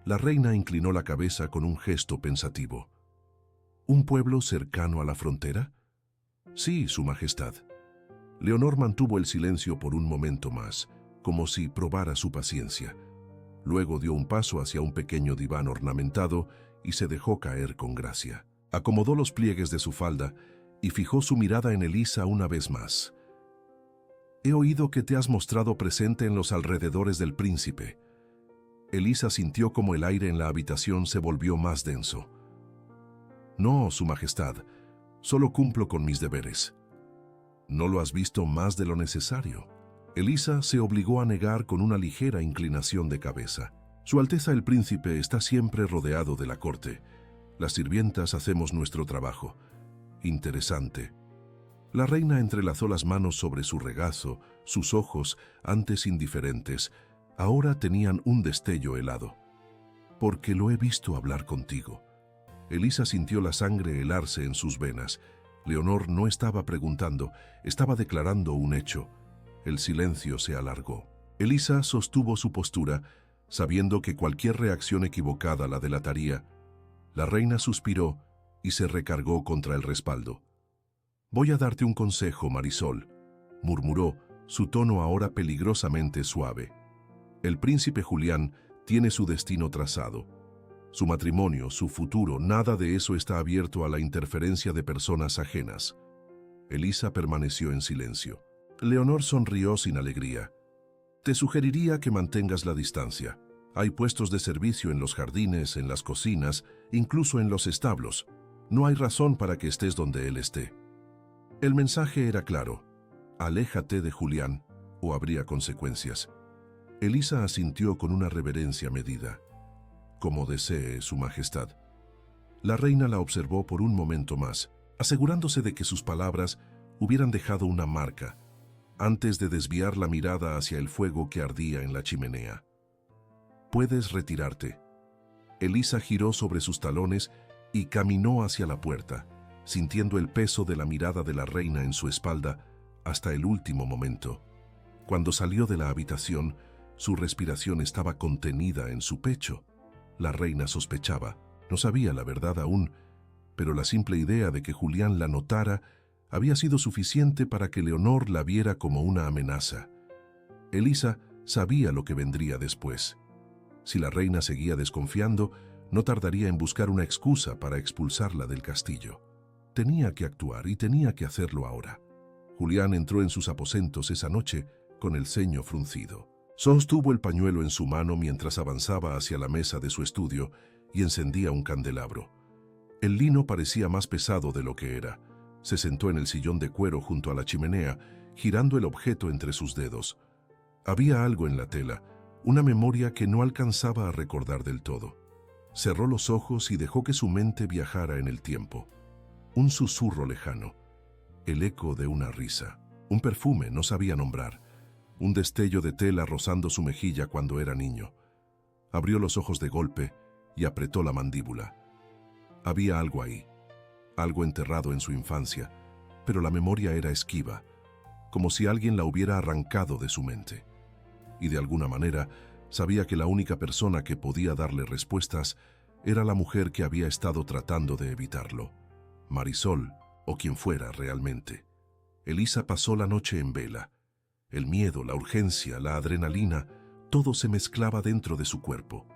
Speaker 1: La reina inclinó la cabeza con un gesto pensativo. «¿Un pueblo cercano a la frontera?» «Sí, Su Majestad». Leonor mantuvo el silencio por un momento más, como si probara su paciencia. Luego dio un paso hacia un pequeño diván ornamentado y se dejó caer con gracia. Acomodó los pliegues de su falda y fijó su mirada en Elisa una vez más. «He oído que te has mostrado presente en los alrededores del príncipe». Elisa sintió como el aire en la habitación se volvió más denso. «No, Su Majestad, solo cumplo con mis deberes». «¿No lo has visto más de lo necesario?» Elisa se obligó a negar con una ligera inclinación de cabeza. «Su Alteza el Príncipe está siempre rodeado de la corte. Las sirvientas hacemos nuestro trabajo». «Interesante». La reina entrelazó las manos sobre su regazo, sus ojos, antes indiferentes, ahora tenían un destello helado. «Porque lo he visto hablar contigo». Elisa sintió la sangre helarse en sus venas. Leonor no estaba preguntando, estaba declarando un hecho. El silencio se alargó. Elisa sostuvo su postura, sabiendo que cualquier reacción equivocada la delataría. La reina suspiró y se recargó contra el respaldo. «Voy a darte un consejo, Marisol», murmuró, su tono ahora peligrosamente suave. «El príncipe Julián tiene su destino trazado. Su matrimonio, su futuro, nada de eso está abierto a la interferencia de personas ajenas». Elisa permaneció en silencio. Leonor sonrió sin alegría. «Te sugeriría que mantengas la distancia. Hay puestos de servicio en los jardines, en las cocinas, incluso en los establos. No hay razón para que estés donde él esté». El mensaje era claro. «Aléjate de Julián, o habría consecuencias». Elisa asintió con una reverencia medida. «Como desee, Su Majestad». La reina la observó por un momento más, asegurándose de que sus palabras hubieran dejado una marca, antes de desviar la mirada hacia el fuego que ardía en la chimenea. «Puedes retirarte». Elisa giró sobre sus talones y caminó hacia la puerta, sintiendo el peso de la mirada de la reina en su espalda hasta el último momento. Cuando salió de la habitación, su respiración estaba contenida en su pecho. La reina sospechaba, no sabía la verdad aún, pero la simple idea de que Julián la notara había sido suficiente para que Leonor la viera como una amenaza. Elisa sabía lo que vendría después. Si la reina seguía desconfiando, no tardaría en buscar una excusa para expulsarla del castillo. Tenía que actuar y tenía que hacerlo ahora. Julián entró en sus aposentos esa noche con el ceño fruncido. Sostuvo el pañuelo en su mano mientras avanzaba hacia la mesa de su estudio y encendía un candelabro. El lino parecía más pesado de lo que era. Se sentó en el sillón de cuero junto a la chimenea, girando el objeto entre sus dedos. Había algo en la tela, una memoria que no alcanzaba a recordar del todo. Cerró los ojos y dejó que su mente viajara en el tiempo. Un susurro lejano, el eco de una risa, un perfume no sabía nombrar, un destello de tela rozando su mejilla cuando era niño. Abrió los ojos de golpe y apretó la mandíbula. Había algo ahí, algo enterrado en su infancia, pero la memoria era esquiva, como si alguien la hubiera arrancado de su mente. Y de alguna manera sabía que la única persona que podía darle respuestas era la mujer que había estado tratando de evitarlo. Marisol, o quien fuera realmente. Elisa pasó la noche en vela. El miedo, la urgencia, la adrenalina, todo se mezclaba dentro de su cuerpo.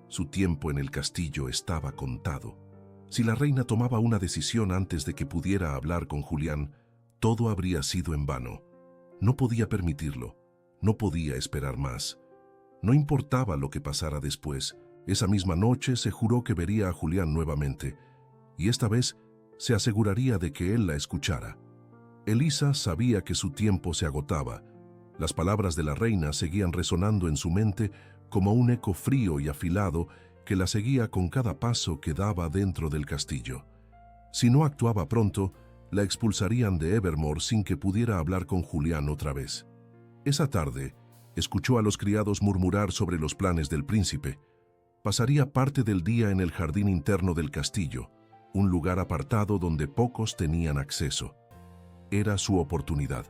Speaker 1: Su tiempo en el castillo estaba contado. Si la reina tomaba una decisión antes de que pudiera hablar con Julián, todo habría sido en vano. No podía permitirlo, no podía esperar más. No importaba lo que pasara después, esa misma noche se juró que vería a Julián nuevamente, y esta vez se aseguraría de que él la escuchara. Elisa sabía que su tiempo se agotaba. Las palabras de la reina seguían resonando en su mente como un eco frío y afilado que la seguía con cada paso que daba dentro del castillo. Si no actuaba pronto, la expulsarían de Evermore sin que pudiera hablar con Julián otra vez. Esa tarde, escuchó a los criados murmurar sobre los planes del príncipe. Pasaría parte del día en el jardín interno del castillo, un lugar apartado donde pocos tenían acceso. Era su oportunidad.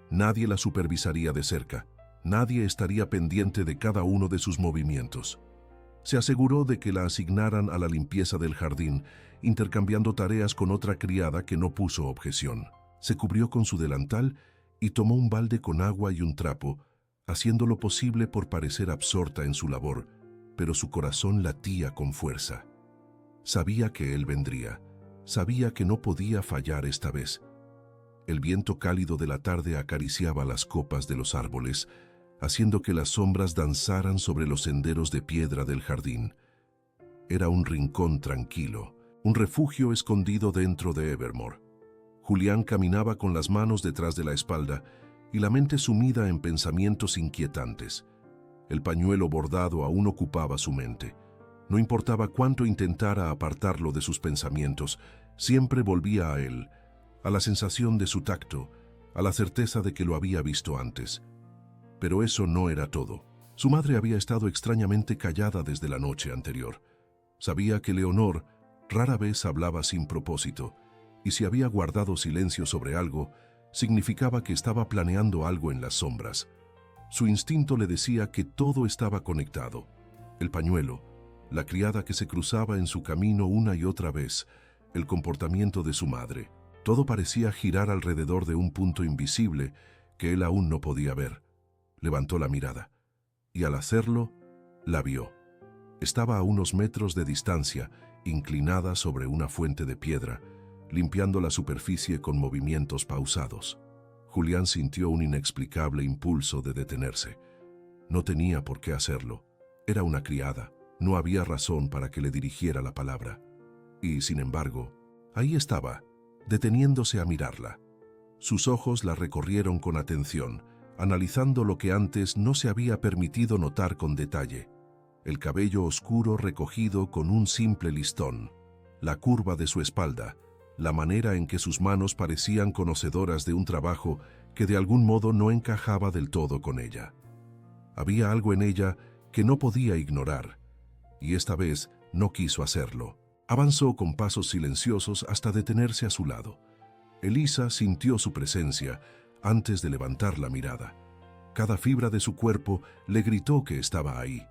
Speaker 1: Nadie la supervisaría de cerca, nadie estaría pendiente de cada uno de sus movimientos. Se aseguró de que la asignaran a la limpieza del jardín, intercambiando tareas con otra criada que no puso objeción. Se cubrió con su delantal y tomó un balde con agua y un trapo, haciendo lo posible por parecer absorta en su labor, pero su corazón latía con fuerza. Sabía que él vendría, sabía que no podía fallar esta vez. El viento cálido de la tarde acariciaba las copas de los árboles, haciendo que las sombras danzaran sobre los senderos de piedra del jardín. Era un rincón tranquilo, un refugio escondido dentro de Evermore. Julián caminaba con las manos detrás de la espalda y la mente sumida en pensamientos inquietantes. El pañuelo bordado aún ocupaba su mente. No importaba cuánto intentara apartarlo de sus pensamientos, siempre volvía a él, a la sensación de su tacto, a la certeza de que lo había visto antes. Pero eso no era todo. Su madre había estado extrañamente callada desde la noche anterior. Sabía que Leonor rara vez hablaba sin propósito, y si había guardado silencio sobre algo, significaba que estaba planeando algo en las sombras. Su instinto le decía que todo estaba conectado. El pañuelo, la criada que se cruzaba en su camino una y otra vez, el comportamiento de su madre. Todo parecía girar alrededor de un punto invisible que él aún no podía ver. Levantó la mirada, y al hacerlo, la vio. Estaba a unos metros de distancia, inclinada sobre una fuente de piedra, limpiando la superficie con movimientos pausados. Julián sintió un inexplicable impulso de detenerse. No tenía por qué hacerlo. Era una criada, no había razón para que le dirigiera la palabra. Y, sin embargo, ahí estaba, deteniéndose a mirarla. Sus ojos la recorrieron con atención, analizando lo que antes no se había permitido notar con detalle. El cabello oscuro recogido con un simple listón, la curva de su espalda, la manera en que sus manos parecían conocedoras de un trabajo que de algún modo no encajaba del todo con ella. Había algo en ella que no podía ignorar, y esta vez no quiso hacerlo. Avanzó con pasos silenciosos hasta detenerse a su lado. Elisa sintió su presencia antes de levantar la mirada. Cada fibra de su cuerpo le gritó que estaba ahí.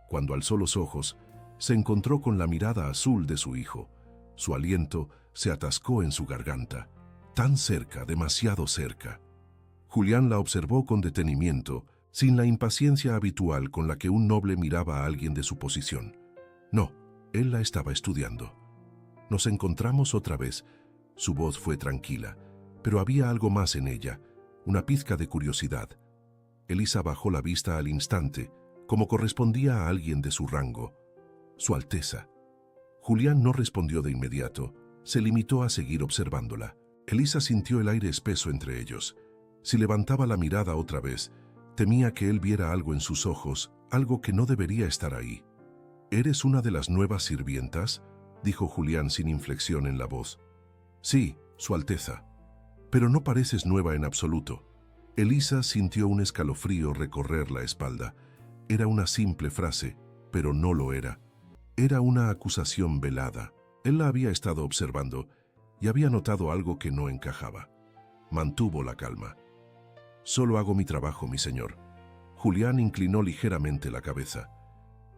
Speaker 1: Cuando alzó los ojos, se encontró con la mirada azul de su hijo. Su aliento se atascó en su garganta. Tan cerca, demasiado cerca. Julián la observó con detenimiento, sin la impaciencia habitual con la que un noble miraba a alguien de su posición. No, él la estaba estudiando. Nos encontramos otra vez. Su voz fue tranquila, pero había algo más en ella, una pizca de curiosidad. Elisa bajó la vista al instante, como correspondía a alguien de su rango. Su Alteza. Julián no respondió de inmediato, se limitó a seguir observándola. Elisa sintió el aire espeso entre ellos. Si levantaba la mirada otra vez, temía que él viera algo en sus ojos, algo que no debería estar ahí. ¿Eres una de las nuevas sirvientas?, dijo Julián sin inflexión en la voz. Sí, Su Alteza. Pero no pareces nueva en absoluto. Elisa sintió un escalofrío recorrer la espalda. Era una simple frase, pero no lo era. Era una acusación velada. Él la había estado observando y había notado algo que no encajaba. Mantuvo la calma. Solo hago mi trabajo, mi señor. Julián inclinó ligeramente la cabeza.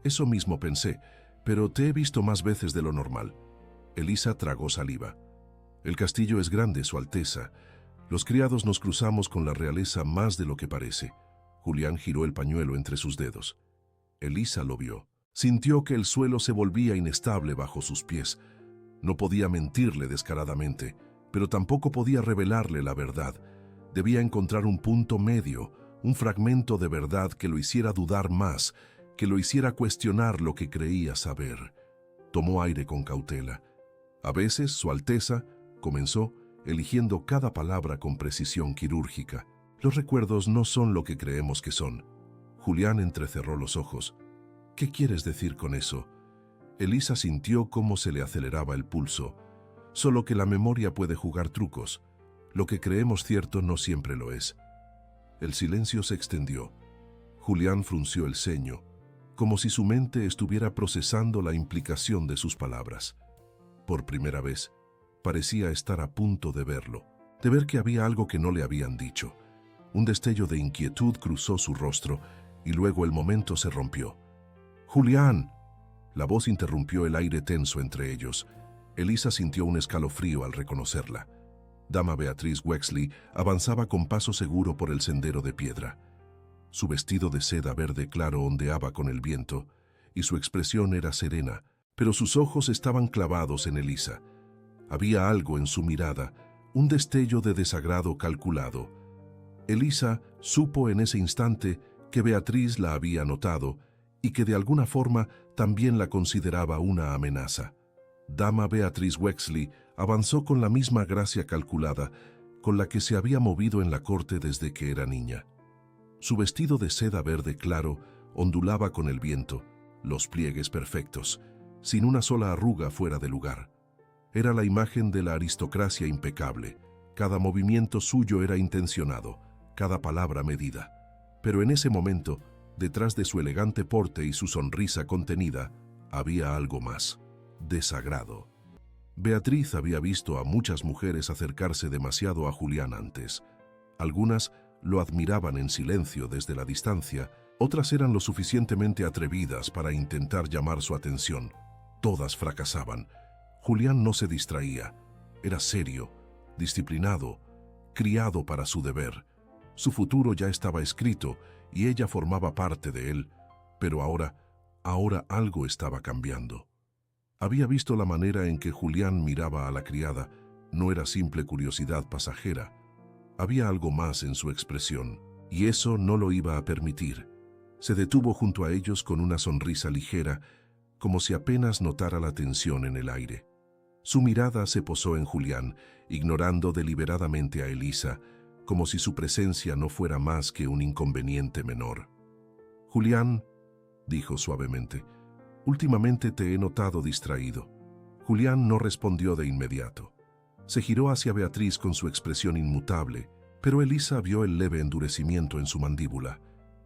Speaker 1: Eso mismo pensé, pero te he visto más veces de lo normal. Elisa tragó saliva. El castillo es grande, Su Alteza. Los criados nos cruzamos con la realeza más de lo que parece. Julián giró el pañuelo entre sus dedos. Elisa lo vio. Sintió que el suelo se volvía inestable bajo sus pies. No podía mentirle descaradamente, pero tampoco podía revelarle la verdad. Debía encontrar un punto medio, un fragmento de verdad que lo hiciera dudar más, que lo hiciera cuestionar lo que creía saber. Tomó aire con cautela. A veces, Su Alteza, comenzó, eligiendo cada palabra con precisión quirúrgica. Los recuerdos no son lo que creemos que son. Julián entrecerró los ojos. ¿Qué quieres decir con eso? Elisa sintió cómo se le aceleraba el pulso. Solo que la memoria puede jugar trucos. Lo que creemos cierto no siempre lo es. El silencio se extendió. Julián frunció el ceño, como si su mente estuviera procesando la implicación de sus palabras. Por primera vez, parecía estar a punto de verlo, de ver que había algo que no le habían dicho. Un destello de inquietud cruzó su rostro y luego el momento se rompió. ¡Julián! La voz interrumpió el aire tenso entre ellos. Elisa sintió un escalofrío al reconocerla. Dama Beatriz Wexley avanzaba con paso seguro por el sendero de piedra. Su vestido de seda verde claro ondeaba con el viento y su expresión era serena, pero sus ojos estaban clavados en Elisa. Había algo en su mirada, un destello de desagrado calculado. Elisa supo en ese instante que Beatriz la había notado y que de alguna forma también la consideraba una amenaza. Dama Beatriz Wexley avanzó con la misma gracia calculada con la que se había movido en la corte desde que era niña. Su vestido de seda verde claro ondulaba con el viento, los pliegues perfectos, sin una sola arruga fuera de lugar. Era la imagen de la aristocracia impecable. Cada movimiento suyo era intencionado, cada palabra medida. Pero en ese momento, detrás de su elegante porte y su sonrisa contenida, había algo más: desagrado. Beatriz había visto a muchas mujeres acercarse demasiado a Julián antes. Algunas lo admiraban en silencio desde la distancia, otras eran lo suficientemente atrevidas para intentar llamar su atención. Todas fracasaban. Julián no se distraía. Era serio, disciplinado, criado para su deber. Su futuro ya estaba escrito y ella formaba parte de él, pero ahora algo estaba cambiando. Había visto la manera en que Julián miraba a la criada. No era simple curiosidad pasajera. Había algo más en su expresión, y eso no lo iba a permitir. Se detuvo junto a ellos con una sonrisa ligera, como si apenas notara la tensión en el aire. Su mirada se posó en Julián, ignorando deliberadamente a Elisa, como si su presencia no fuera más que un inconveniente menor. «Julián», dijo suavemente, «últimamente te he notado distraído». Julián no respondió de inmediato. Se giró hacia Beatriz con su expresión inmutable, pero Elisa vio el leve endurecimiento en su mandíbula.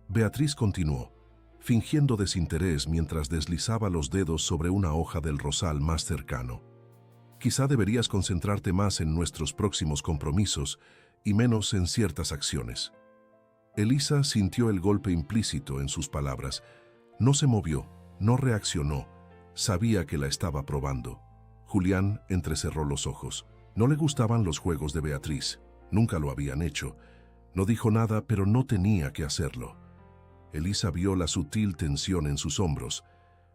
Speaker 1: Beatriz continuó, fingiendo desinterés mientras deslizaba los dedos sobre una hoja del rosal más cercano. «Quizá deberías concentrarte más en nuestros próximos compromisos y menos en ciertas acciones». Elisa sintió el golpe implícito en sus palabras. No se movió, no reaccionó. Sabía que la estaba probando. Julián entrecerró los ojos. No le gustaban los juegos de Beatriz. Nunca lo habían hecho. No dijo nada, pero no tenía que hacerlo. Elisa vio la sutil tensión en sus hombros,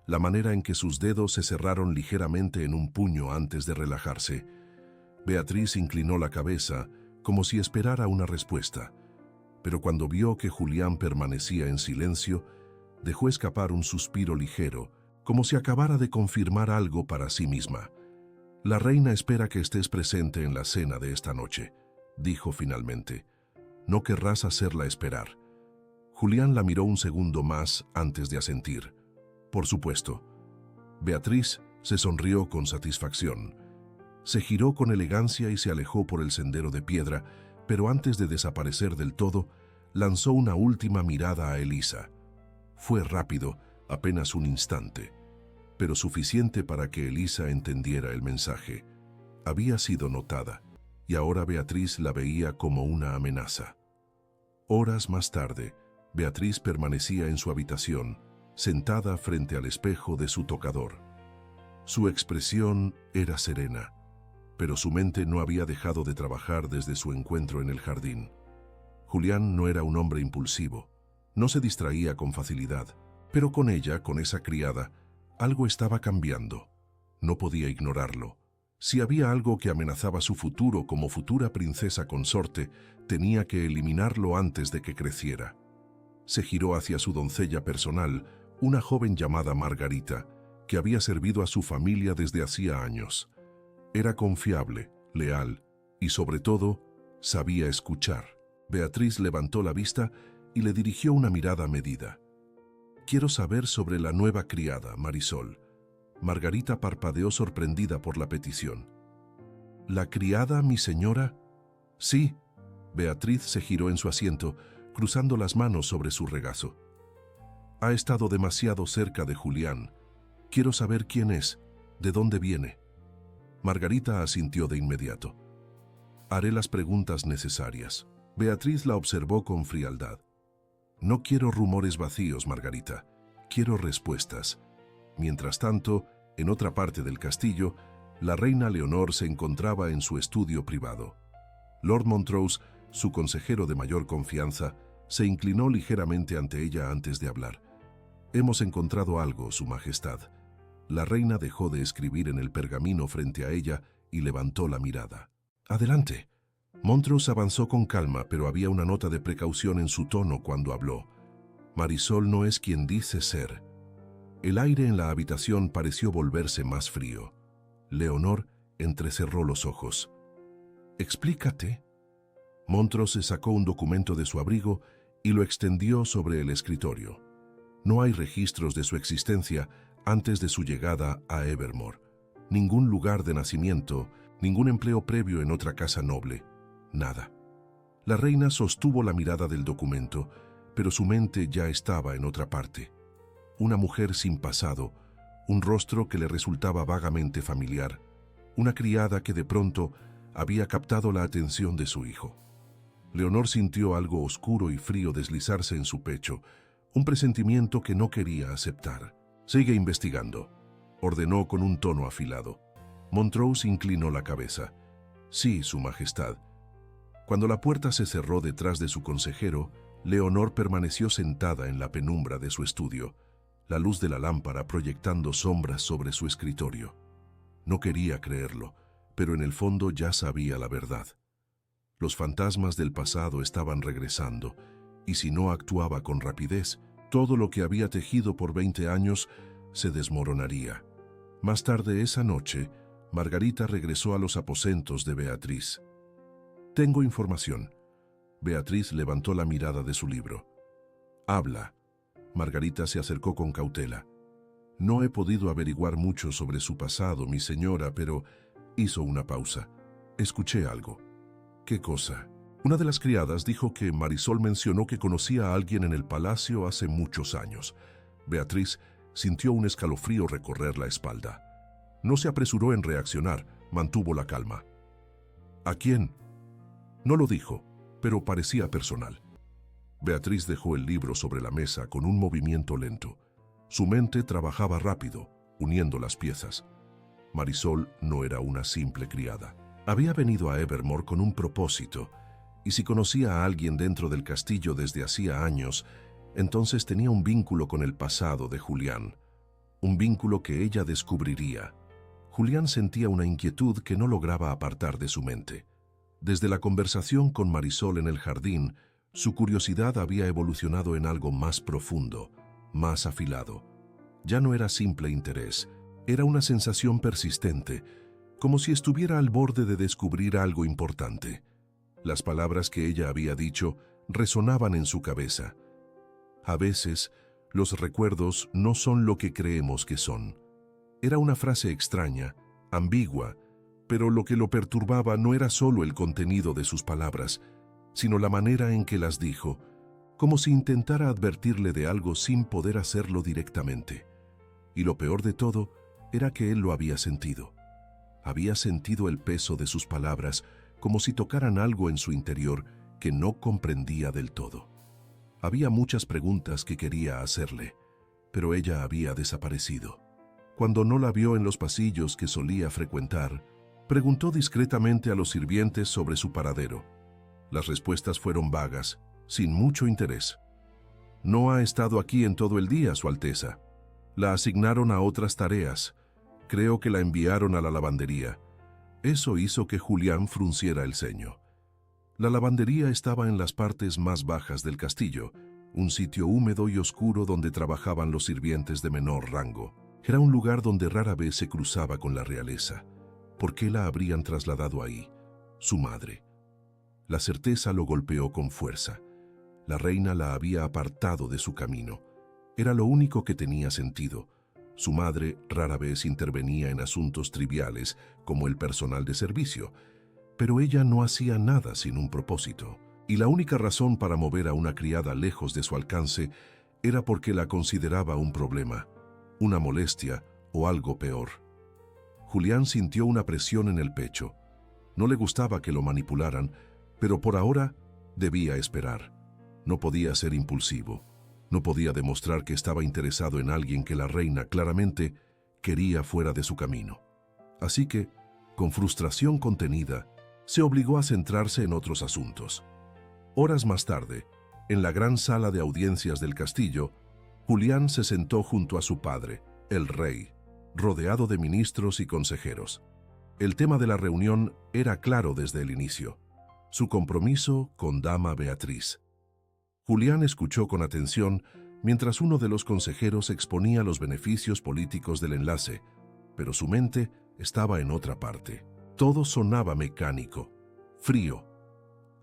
Speaker 1: la manera en que sus dedos se cerraron ligeramente en un puño antes de relajarse. Beatriz inclinó la cabeza, como si esperara una respuesta. Pero cuando vio que Julián permanecía en silencio, dejó escapar un suspiro ligero, como si acabara de confirmar algo para sí misma. «La reina espera que estés presente en la cena de esta noche», dijo finalmente. «No querrás hacerla esperar». Julián la miró un segundo más antes de asentir. Por supuesto. Beatriz se sonrió con satisfacción. Se giró con elegancia y se alejó por el sendero de piedra, pero antes de desaparecer del todo, lanzó una última mirada a Elisa. Fue rápido, apenas un instante, pero suficiente para que Elisa entendiera el mensaje. Había sido notada, y ahora Beatriz la veía como una amenaza. Horas más tarde, Beatriz permanecía en su habitación, sentada frente al espejo de su tocador. Su expresión era serena, pero su mente no había dejado de trabajar desde su encuentro en el jardín. Julián no era un hombre impulsivo, no se distraía con facilidad, pero con ella, con esa criada, algo estaba cambiando. No podía ignorarlo. Si había algo que amenazaba su futuro como futura princesa consorte, tenía que eliminarlo antes de que creciera. Se giró hacia su doncella personal, una joven llamada Margarita, que había servido a su familia desde hacía años. Era confiable, leal y, sobre todo, sabía escuchar. Beatriz levantó la vista y le dirigió una mirada medida. «Quiero saber sobre la nueva criada, Marisol». Margarita parpadeó sorprendida por la petición. «¿La criada, mi señora?» «Sí». Beatriz se giró en su asiento, cruzando las manos sobre su regazo. «Ha estado demasiado cerca de Julián. Quiero saber quién es, de dónde viene». Margarita asintió de inmediato. «Haré las preguntas necesarias». Beatriz la observó con frialdad. «No quiero rumores vacíos, Margarita. Quiero respuestas». Mientras tanto, en otra parte del castillo, la reina Leonor se encontraba en su estudio privado. Lord Montrose, su consejero de mayor confianza, se inclinó ligeramente ante ella antes de hablar. «Hemos encontrado algo, Su Majestad». La reina dejó de escribir en el pergamino frente a ella y levantó la mirada. «Adelante». Montrose avanzó con calma, pero había una nota de precaución en su tono cuando habló. «Marisol no es quien dice ser». El aire en la habitación pareció volverse más frío. Leonor entrecerró los ojos. «Explícate». Montrose sacó un documento de su abrigo y lo extendió sobre el escritorio. No hay registros de su existencia antes de su llegada a Evermore. Ningún lugar de nacimiento, ningún empleo previo en otra casa noble. Nada. La reina sostuvo la mirada del documento, pero su mente ya estaba en otra parte. Una mujer sin pasado, un rostro que le resultaba vagamente familiar, una criada que de pronto había captado la atención de su hijo. Leonor sintió algo oscuro y frío deslizarse en su pecho, un presentimiento que no quería aceptar. «Sigue investigando», ordenó con un tono afilado. Montrose inclinó la cabeza. «Sí, Su Majestad». Cuando la puerta se cerró detrás de su consejero, Leonor permaneció sentada en la penumbra de su estudio, la luz de la lámpara proyectando sombras sobre su escritorio. No quería creerlo, pero en el fondo ya sabía la verdad. Los fantasmas del pasado estaban regresando, y si no actuaba con rapidez, todo lo que había tejido por 20 años se desmoronaría. Más tarde esa noche, Margarita regresó a los aposentos de Beatriz. «Tengo información». Beatriz levantó la mirada de su libro. «Habla». Margarita se acercó con cautela. «No he podido averiguar mucho sobre su pasado, mi señora, pero…» Hizo una pausa. «Escuché algo». «¿Qué cosa?» Una de las criadas dijo que Marisol mencionó que conocía a alguien en el palacio hace muchos años. Beatriz sintió un escalofrío recorrer la espalda. No se apresuró en reaccionar, mantuvo la calma. «¿A quién?» No lo dijo, pero parecía personal. Beatriz dejó el libro sobre la mesa con un movimiento lento. Su mente trabajaba rápido, uniendo las piezas. Marisol no era una simple criada. Había venido a Evermore con un propósito, y si conocía a alguien dentro del castillo desde hacía años, entonces tenía un vínculo con el pasado de Julián. Un vínculo que ella descubriría. Julián sentía una inquietud que no lograba apartar de su mente. Desde la conversación con Marisol en el jardín, su curiosidad había evolucionado en algo más profundo, más afilado. Ya no era simple interés, era una sensación persistente, como si estuviera al borde de descubrir algo importante. Las palabras que ella había dicho resonaban en su cabeza. A veces, los recuerdos no son lo que creemos que son. Era una frase extraña, ambigua, pero lo que lo perturbaba no era solo el contenido de sus palabras, sino la manera en que las dijo, como si intentara advertirle de algo sin poder hacerlo directamente. Y lo peor de todo era que él lo había sentido. Había sentido el peso de sus palabras como si tocaran algo en su interior que no comprendía del todo. Había muchas preguntas que quería hacerle, pero ella había desaparecido. Cuando no la vio en los pasillos que solía frecuentar, preguntó discretamente a los sirvientes sobre su paradero. Las respuestas fueron vagas, sin mucho interés. No ha estado aquí en todo el día, Su Alteza. La asignaron a otras tareas. Creo que la enviaron a la lavandería. Eso hizo que Julián frunciera el ceño. La lavandería estaba en las partes más bajas del castillo, un sitio húmedo y oscuro donde trabajaban los sirvientes de menor rango. Era un lugar donde rara vez se cruzaba con la realeza. ¿Por qué la habrían trasladado ahí? Su madre. La certeza lo golpeó con fuerza. La reina la había apartado de su camino. Era lo único que tenía sentido. Su madre rara vez intervenía en asuntos triviales, como el personal de servicio, pero ella no hacía nada sin un propósito, y la única razón para mover a una criada lejos de su alcance era porque la consideraba un problema, una molestia o algo peor. Julián sintió una presión en el pecho. No le gustaba que lo manipularan, pero por ahora debía esperar. No podía ser impulsivo. No podía demostrar que estaba interesado en alguien que la reina claramente quería fuera de su camino. Así que, con frustración contenida, se obligó a centrarse en otros asuntos. Horas más tarde, en la gran sala de audiencias del castillo, Julián se sentó junto a su padre, el rey, rodeado de ministros y consejeros. El tema de la reunión era claro desde el inicio: su compromiso con Dama Beatriz. Julián escuchó con atención mientras uno de los consejeros exponía los beneficios políticos del enlace, pero su mente estaba en otra parte. Todo sonaba mecánico, frío.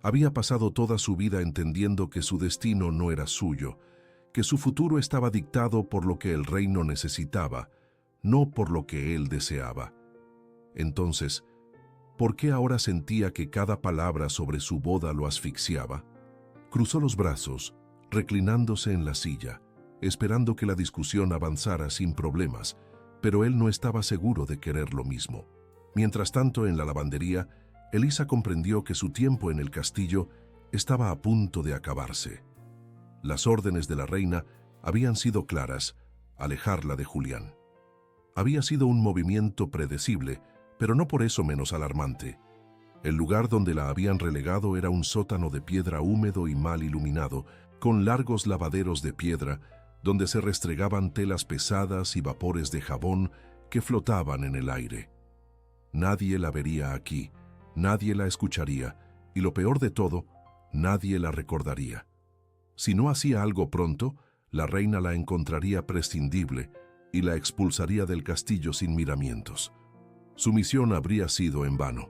Speaker 1: Había pasado toda su vida entendiendo que su destino no era suyo, que su futuro estaba dictado por lo que el reino necesitaba, no por lo que él deseaba. Entonces, ¿por qué ahora sentía que cada palabra sobre su boda lo asfixiaba? Cruzó los brazos, reclinándose en la silla, esperando que la discusión avanzara sin problemas, pero él no estaba seguro de querer lo mismo. Mientras tanto, en la lavandería, Elisa comprendió que su tiempo en el castillo estaba a punto de acabarse. Las órdenes de la reina habían sido claras: alejarla de Julián. Había sido un movimiento predecible, pero no por eso menos alarmante. El lugar donde la habían relegado era un sótano de piedra húmedo y mal iluminado, con largos lavaderos de piedra, donde se restregaban telas pesadas y vapores de jabón que flotaban en el aire. Nadie la vería aquí, nadie la escucharía, y lo peor de todo, nadie la recordaría. Si no hacía algo pronto, la reina la encontraría prescindible y la expulsaría del castillo sin miramientos. Su misión habría sido en vano.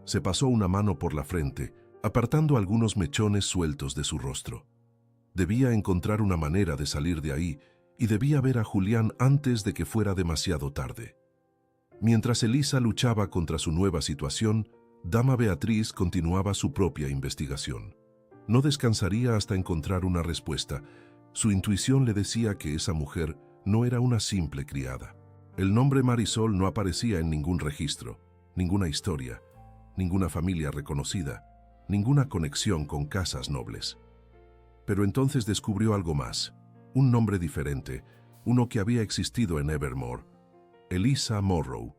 Speaker 1: Se pasó una mano por la frente, apartando algunos mechones sueltos de su rostro. Debía encontrar una manera de salir de ahí y debía ver a Julián antes de que fuera demasiado tarde. Mientras Elisa luchaba contra su nueva situación, Dama Beatriz continuaba su propia investigación. No descansaría hasta encontrar una respuesta. Su intuición le decía que esa mujer no era una simple criada. El nombre Marisol no aparecía en ningún registro, ninguna historia, ninguna familia reconocida, ninguna conexión con casas nobles. Pero entonces descubrió algo más, un nombre diferente, uno que había existido en Evermore: Elisa Morrow.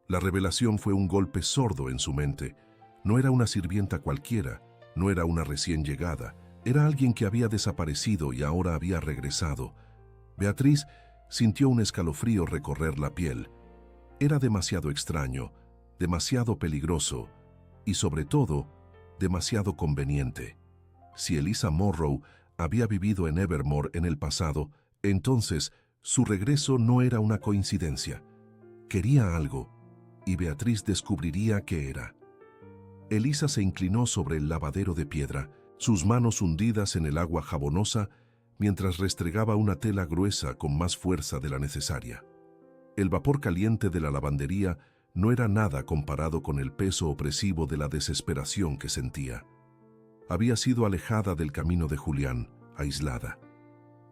Speaker 1: La revelación fue un golpe sordo en su mente. No era una sirvienta cualquiera, no era una recién llegada, era alguien que había desaparecido y ahora había regresado. Beatriz sintió un escalofrío recorrer la piel. Era demasiado extraño, demasiado peligroso y, sobre todo, demasiado conveniente. Si Elisa Morrow había vivido en Evermore en el pasado, entonces su regreso no era una coincidencia. Quería algo, y Beatriz descubriría qué era. Elisa se inclinó sobre el lavadero de piedra, sus manos hundidas en el agua jabonosa, mientras restregaba una tela gruesa con más fuerza de la necesaria. El vapor caliente de la lavandería no era nada comparado con el peso opresivo de la desesperación que sentía. Había sido alejada del camino de Julián, aislada.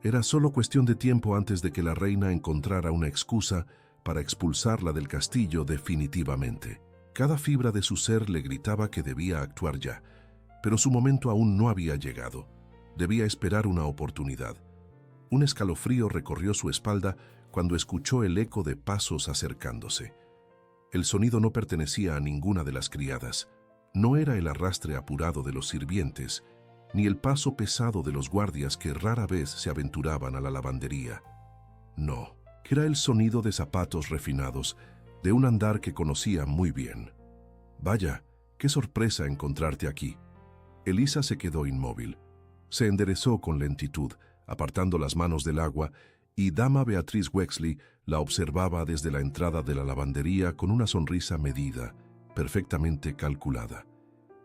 Speaker 1: Era solo cuestión de tiempo antes de que la reina encontrara una excusa para expulsarla del castillo definitivamente. Cada fibra de su ser le gritaba que debía actuar ya, pero su momento aún no había llegado. Debía esperar una oportunidad. Un escalofrío recorrió su espalda cuando escuchó el eco de pasos acercándose. El sonido no pertenecía a ninguna de las criadas. No era el arrastre apurado de los sirvientes, ni el paso pesado de los guardias que rara vez se aventuraban a la lavandería. No, era el sonido de zapatos refinados, de un andar que conocía muy bien. «Vaya, qué sorpresa encontrarte aquí». Elisa se quedó inmóvil. Se enderezó con lentitud, apartando las manos del agua, y dama Beatriz Wexley la observaba desde la entrada de la lavandería con una sonrisa medida, perfectamente calculada.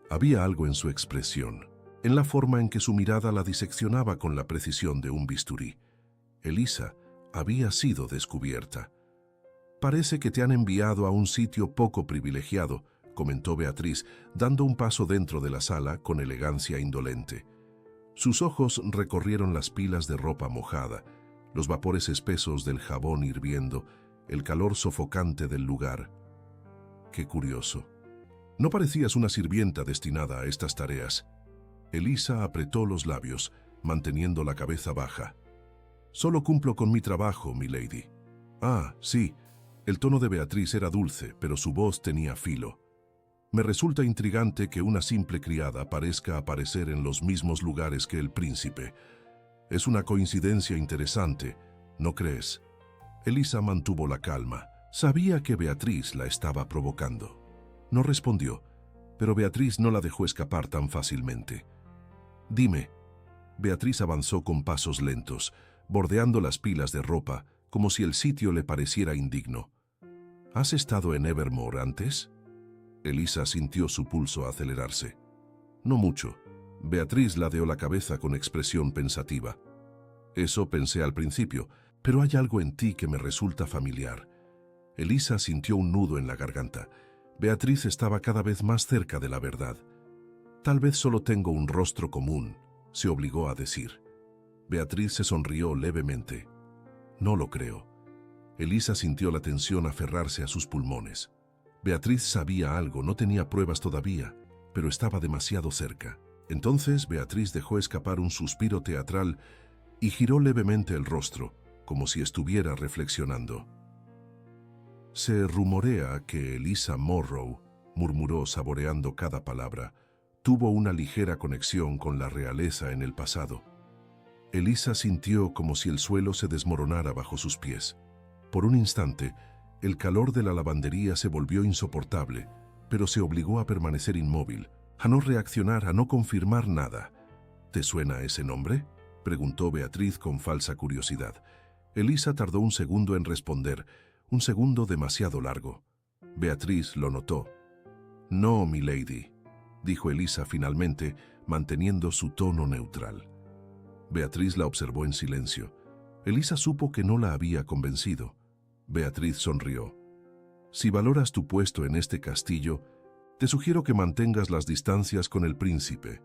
Speaker 1: Había algo en su expresión, en la forma en que su mirada la diseccionaba con la precisión de un bisturí. Elisa había sido descubierta. «Parece que te han enviado a un sitio poco privilegiado», comentó Beatriz, dando un paso dentro de la sala con elegancia indolente. Sus ojos recorrieron las pilas de ropa mojada, los vapores espesos del jabón hirviendo, el calor sofocante del lugar. «Qué curioso. No parecías una sirvienta destinada a estas tareas». Elisa apretó los labios, manteniendo la cabeza baja. «Solo cumplo con mi trabajo, milady». «Ah, sí». El tono de Beatriz era dulce, pero su voz tenía filo. «Me resulta intrigante que una simple criada parezca aparecer en los mismos lugares que el príncipe. Es una coincidencia interesante, ¿no crees?» Elisa mantuvo la calma. Sabía que Beatriz la estaba provocando. No respondió, pero Beatriz no la dejó escapar tan fácilmente. «Dime». Beatriz avanzó con pasos lentos, bordeando las pilas de ropa, como si el sitio le pareciera indigno. «¿Has estado en Evermore antes?» Elisa sintió su pulso acelerarse. «No mucho». Beatriz ladeó la cabeza con expresión pensativa. «Eso pensé al principio, pero hay algo en ti que me resulta familiar». Elisa sintió un nudo en la garganta. Beatriz estaba cada vez más cerca de la verdad. «Tal vez solo tengo un rostro común», se obligó a decir. Beatriz se sonrió levemente. «No lo creo». Elisa sintió la tensión aferrarse a sus pulmones. Beatriz sabía algo, no tenía pruebas todavía, pero estaba demasiado cerca. Entonces Beatriz dejó escapar un suspiro teatral y giró levemente el rostro, como si estuviera reflexionando. «Se rumorea que Elisa Morrow», murmuró saboreando cada palabra, «tuvo una ligera conexión con la realeza en el pasado». Elisa sintió como si el suelo se desmoronara bajo sus pies. Por un instante, el calor de la lavandería se volvió insoportable, pero se obligó a permanecer inmóvil, a no reaccionar, a no confirmar nada. «¿Te suena ese nombre?», preguntó Beatriz con falsa curiosidad. Elisa tardó un segundo en responder, un segundo demasiado largo. Beatriz lo notó. «No, milady», dijo Elisa finalmente, manteniendo su tono neutral. Beatriz la observó en silencio. Elisa supo que no la había convencido. Beatriz sonrió. «Si valoras tu puesto en este castillo, te sugiero que mantengas las distancias con el príncipe».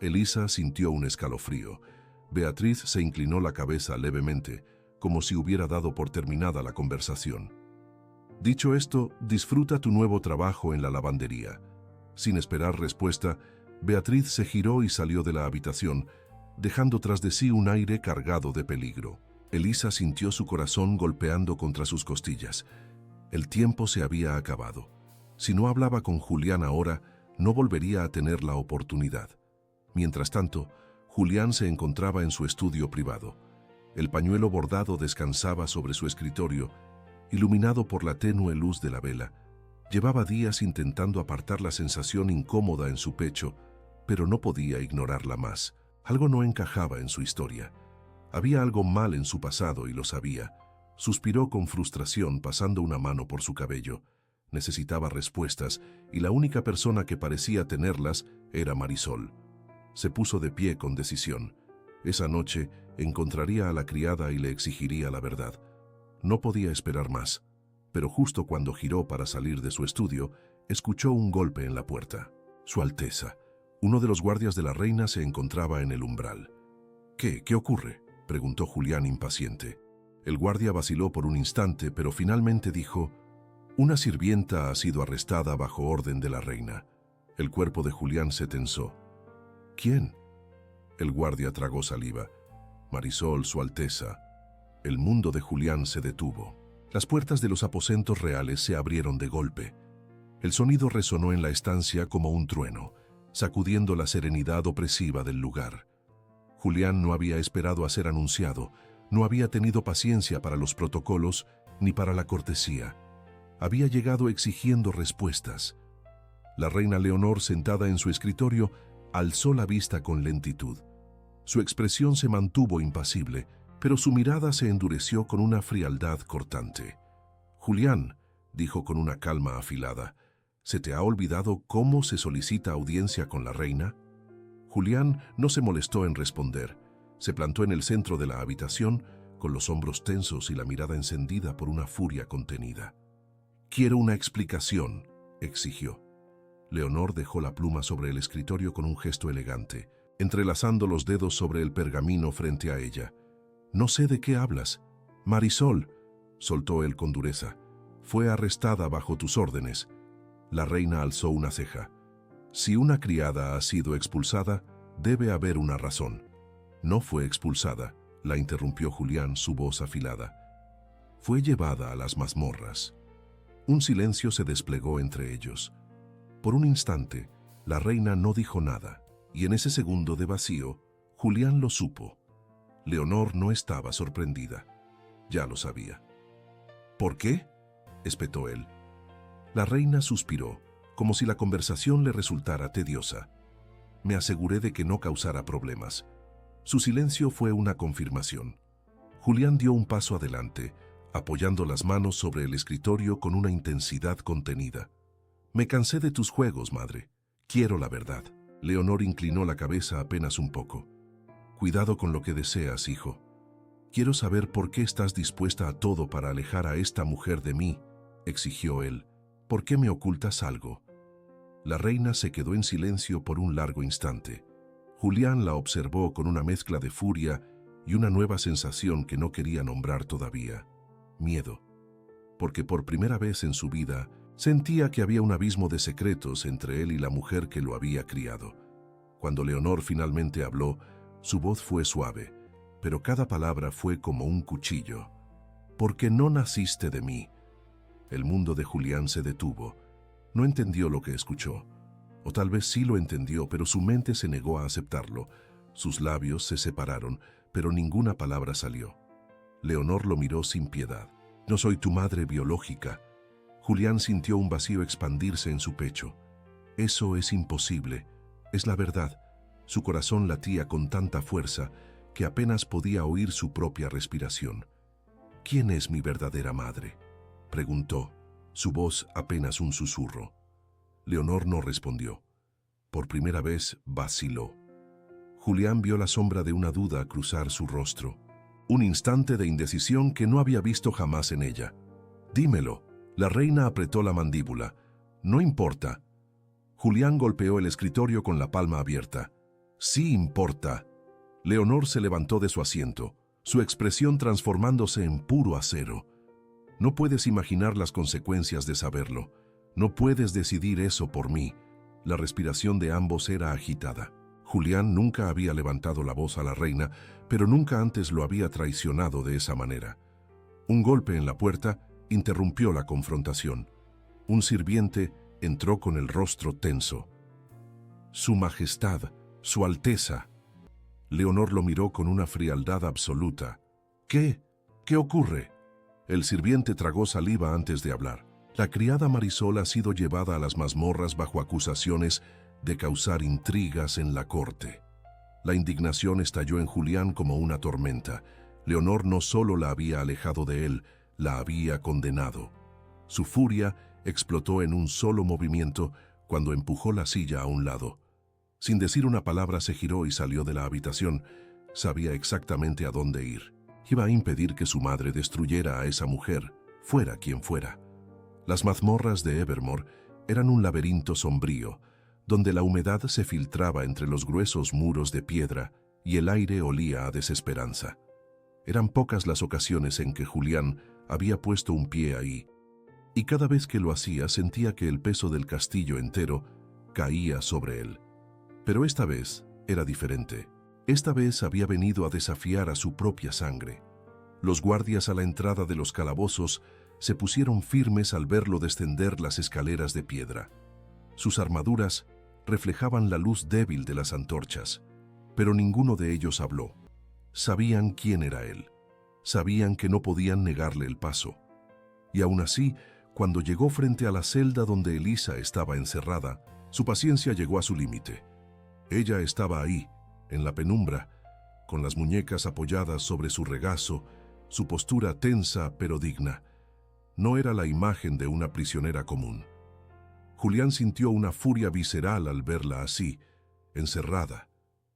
Speaker 1: Elisa sintió un escalofrío. Beatriz se inclinó la cabeza levemente, como si hubiera dado por terminada la conversación. «Dicho esto, disfruta tu nuevo trabajo en la lavandería». Sin esperar respuesta, Beatriz se giró y salió de la habitación, dejando tras de sí un aire cargado de peligro. Elisa sintió su corazón golpeando contra sus costillas. El tiempo se había acabado. Si no hablaba con Julián ahora, no volvería a tener la oportunidad. Mientras tanto, Julián se encontraba en su estudio privado. El pañuelo bordado descansaba sobre su escritorio, iluminado por la tenue luz de la vela. Llevaba días intentando apartar la sensación incómoda en su pecho, pero no podía ignorarla más. Algo no encajaba en su historia. Había algo mal en su pasado y lo sabía. Suspiró con frustración pasando una mano por su cabello. Necesitaba respuestas y la única persona que parecía tenerlas era Marisol. Se puso de pie con decisión. Esa noche encontraría a la criada y le exigiría la verdad. No podía esperar más, pero justo cuando giró para salir de su estudio, escuchó un golpe en la puerta. Su Alteza, uno de los guardias de la reina, se encontraba en el umbral. ¿Qué ocurre?, preguntó Julián impaciente. El guardia vaciló por un instante, pero finalmente dijo: «Una sirvienta ha sido arrestada bajo orden de la reina». El cuerpo de Julián se tensó. «¿Quién?». El guardia tragó saliva. «Marisol, Su Alteza». El mundo de Julián se detuvo. Las puertas de los aposentos reales se abrieron de golpe. El sonido resonó en la estancia como un trueno, sacudiendo la serenidad opresiva del lugar. Julián no había esperado a ser anunciado, no había tenido paciencia para los protocolos ni para la cortesía. Había llegado exigiendo respuestas. La reina Leonor, sentada en su escritorio, alzó la vista con lentitud. Su expresión se mantuvo impasible, pero su mirada se endureció con una frialdad cortante. «Julián», dijo con una calma afilada, «¿se te ha olvidado cómo se solicita audiencia con la reina?». Julián no se molestó en responder. Se plantó en el centro de la habitación, con los hombros tensos y la mirada encendida por una furia contenida. «Quiero una explicación», exigió. Leonor dejó la pluma sobre el escritorio con un gesto elegante, entrelazando los dedos sobre el pergamino frente a ella. «No sé de qué hablas». «Marisol», soltó él con dureza, «fue arrestada bajo tus órdenes». La reina alzó una ceja. «Si una criada ha sido expulsada, debe haber una razón». «No fue expulsada», la interrumpió Julián, su voz afilada. «Fue llevada a las mazmorras». Un silencio se desplegó entre ellos. Por un instante, la reina no dijo nada, y en ese segundo de vacío, Julián lo supo. Leonor no estaba sorprendida. Ya lo sabía. «¿Por qué?», espetó él. La reina suspiró, como si la conversación le resultara tediosa. «Me aseguré de que no causara problemas». Su silencio fue una confirmación. Julián dio un paso adelante, apoyando las manos sobre el escritorio con una intensidad contenida. «Me cansé de tus juegos, madre. Quiero la verdad». Leonor inclinó la cabeza apenas un poco. «Cuidado con lo que deseas, hijo. Quiero saber por qué estás dispuesta a todo para alejar a esta mujer de mí», exigió él. «¿Por qué me ocultas algo?». La reina se quedó en silencio por un largo instante. Julián la observó con una mezcla de furia y una nueva sensación que no quería nombrar todavía: miedo. Porque por primera vez en su vida sentía que había un abismo de secretos entre él y la mujer que lo había criado. Cuando Leonor finalmente habló, su voz fue suave, pero cada palabra fue como un cuchillo. «Porque no naciste de mí». El mundo de Julián se detuvo. No entendió lo que escuchó. O tal vez sí lo entendió, pero su mente se negó a aceptarlo. Sus labios se separaron, pero ninguna palabra salió. Leonor lo miró sin piedad. «No soy tu madre biológica». Julián sintió un vacío expandirse en su pecho. «Eso es imposible. Es la verdad». Su corazón latía con tanta fuerza que apenas podía oír su propia respiración. «¿Quién es mi verdadera madre?», preguntó, su voz apenas un susurro. Leonor no respondió. Por primera vez vaciló. Julián vio la sombra de una duda cruzar su rostro. Un instante de indecisión que no había visto jamás en ella. «Dímelo». La reina apretó la mandíbula. «No importa». Julián golpeó el escritorio con la palma abierta. «Sí importa». Leonor se levantó de su asiento, su expresión transformándose en puro acero. «No puedes imaginar las consecuencias de saberlo. No puedes decidir eso por mí». La respiración de ambos era agitada. Julián nunca había levantado la voz a la reina, pero nunca antes lo había traicionado de esa manera. Un golpe en la puerta interrumpió la confrontación. Un sirviente entró con el rostro tenso. «Su Majestad, Su Alteza». Leonor lo miró con una frialdad absoluta. «¿Qué? ¿Qué ocurre?». El sirviente tragó saliva antes de hablar. «La criada Marisol ha sido llevada a las mazmorras bajo acusaciones de causar intrigas en la corte». La indignación estalló en Julián como una tormenta. Leonor no solo la había alejado de él, la había condenado. Su furia explotó en un solo movimiento cuando empujó la silla a un lado. Sin decir una palabra se giró y salió de la habitación, Sabía exactamente a dónde ir. Iba a impedir que su madre destruyera a esa mujer, fuera quien fuera. Las mazmorras de Evermore eran un laberinto sombrío, donde la humedad se filtraba entre los gruesos muros de piedra y el aire olía a desesperanza. Eran pocas las ocasiones en que Julián había puesto un pie ahí, y cada vez que lo hacía sentía que el peso del castillo entero caía sobre él. Pero esta vez era diferente. Esta vez había venido a desafiar a su propia sangre. Los guardias a la entrada de los calabozos se pusieron firmes al verlo descender las escaleras de piedra. Sus armaduras reflejaban la luz débil de las antorchas, pero ninguno de ellos habló. Sabían quién era él. Sabían que no podían negarle el paso. Y aún así, cuando llegó frente a la celda donde Elisa estaba encerrada, su paciencia llegó a su límite. Ella estaba ahí, en la penumbra, con las muñecas apoyadas sobre su regazo, su postura tensa pero digna. No era la imagen de una prisionera común. Julián sintió una furia visceral al verla así, encerrada,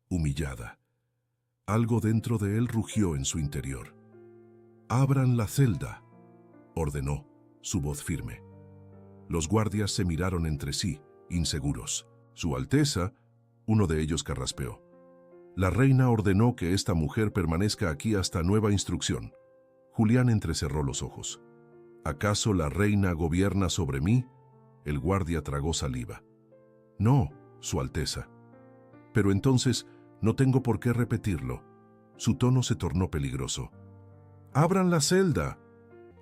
Speaker 1: humillada. Algo dentro de él rugió en su interior. «Abran la celda», ordenó, su voz firme. Los guardias se miraron entre sí, inseguros. «Su Alteza», uno de ellos carraspeó. «La reina ordenó que esta mujer permanezca aquí hasta nueva instrucción». Julián entrecerró los ojos. «¿Acaso la reina gobierna sobre mí?». El guardia tragó saliva. «No, Su Alteza». «Pero entonces no tengo por qué repetirlo». Su tono se tornó peligroso. «¡Abran la celda!».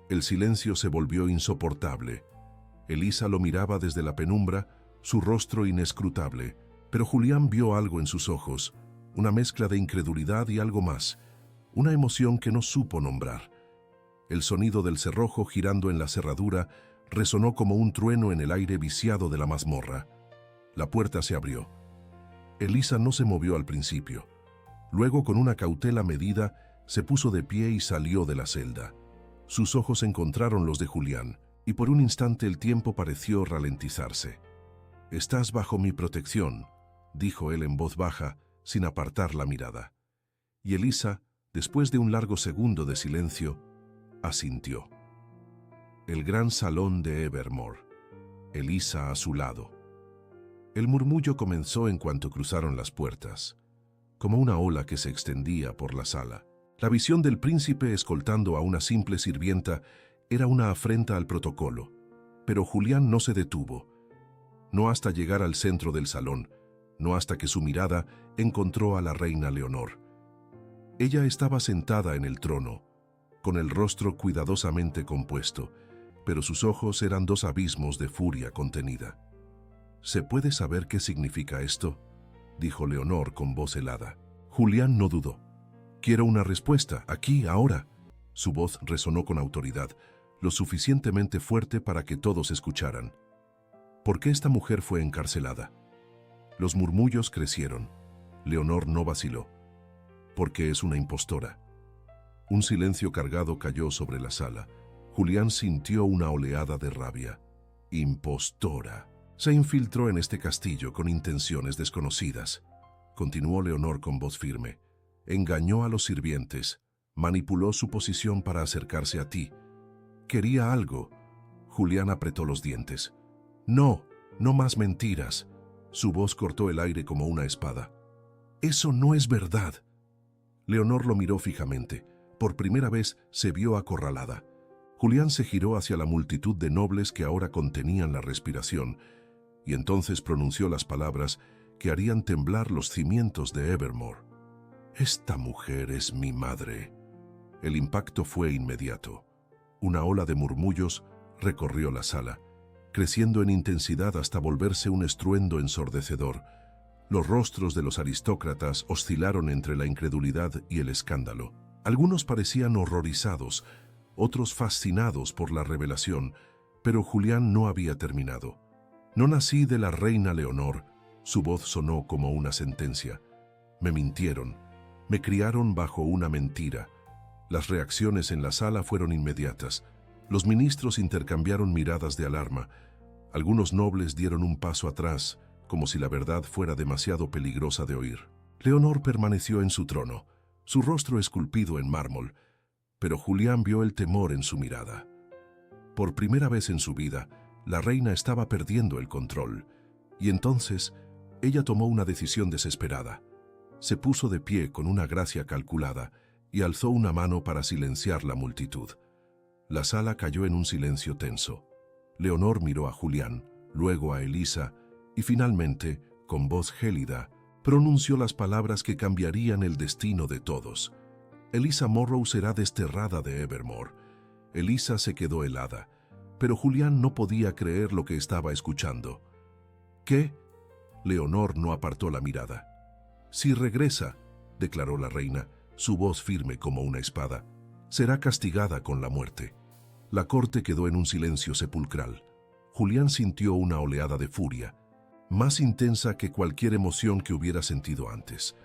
Speaker 1: El silencio se volvió insoportable. Elisa lo miraba desde la penumbra, su rostro inescrutable, pero Julián vio algo en sus ojos, una mezcla de incredulidad y algo más, una emoción que no supo nombrar. El sonido del cerrojo girando en la cerradura resonó como un trueno en el aire viciado de la mazmorra. La puerta se abrió. Elisa no se movió al principio. Luego, con una cautela medida, se puso de pie y salió de la celda. Sus ojos encontraron los de Julián, y por un instante el tiempo pareció ralentizarse. «Estás bajo mi protección», dijo él en voz baja, sin apartar la mirada. Y Elisa, después de un largo segundo de silencio, asintió. El gran salón de Evermore. Elisa a su lado. El murmullo comenzó en cuanto cruzaron las puertas, como una ola que se extendía por la sala. La visión del príncipe escoltando a una simple sirvienta era una afrenta al protocolo, pero Julián no se detuvo, no hasta llegar al centro del salón, no hasta que su mirada encontró a la reina Leonor. Ella estaba sentada en el trono, con el rostro cuidadosamente compuesto, pero sus ojos eran dos abismos de furia contenida. «¿Se puede saber qué significa esto?», dijo Leonor con voz helada. Julián no dudó. «Quiero una respuesta, aquí, ahora». Su voz resonó con autoridad, lo suficientemente fuerte para que todos escucharan. «¿Por qué esta mujer fue encarcelada?». Los murmullos crecieron. Leonor no vaciló. «Porque es una impostora». Un silencio cargado cayó sobre la sala. Julián sintió una oleada de rabia. «Impostora. Se infiltró en este castillo con intenciones desconocidas», continuó Leonor con voz firme. «Engañó a los sirvientes, manipuló su posición para acercarse a ti. Quería algo». Julián apretó los dientes. «No, no más mentiras». Su voz cortó el aire como una espada. «Eso no es verdad». Leonor lo miró fijamente. Por primera vez se vio acorralada. Julián se giró hacia la multitud de nobles que ahora contenían la respiración, y entonces pronunció las palabras que harían temblar los cimientos de Evermore. «Esta mujer es mi madre». El impacto fue inmediato. Una ola de murmullos recorrió la sala, creciendo en intensidad hasta volverse un estruendo ensordecedor. Los rostros de los aristócratas oscilaron entre la incredulidad y el escándalo. Algunos parecían horrorizados, otros fascinados por la revelación, pero Julián no había terminado. «No nací de la reina Leonor», su voz sonó como una sentencia. «Me mintieron, me criaron bajo una mentira». Las reacciones en la sala fueron inmediatas. Los ministros intercambiaron miradas de alarma. Algunos nobles dieron un paso atrás, como si la verdad fuera demasiado peligrosa de oír. Leonor permaneció en su trono, su rostro esculpido en mármol, pero Julián vio el temor en su mirada. Por primera vez en su vida, la reina estaba perdiendo el control, y entonces ella tomó una decisión desesperada. Se puso de pie con una gracia calculada y alzó una mano para silenciar la multitud. La sala cayó en un silencio tenso. Leonor miró a Julián, luego a Elisa, y finalmente, con voz gélida, pronunció las palabras que cambiarían el destino de todos. Elisa Morrow será desterrada de Evermore. Elisa se quedó helada, pero Julián no podía creer lo que estaba escuchando. ¿Qué? Leonor no apartó la mirada. Si regresa, declaró la reina, su voz firme como una espada, será castigada con la muerte. La corte quedó en un silencio sepulcral. Julián sintió una oleada de furia, más intensa que cualquier emoción que hubiera sentido antes.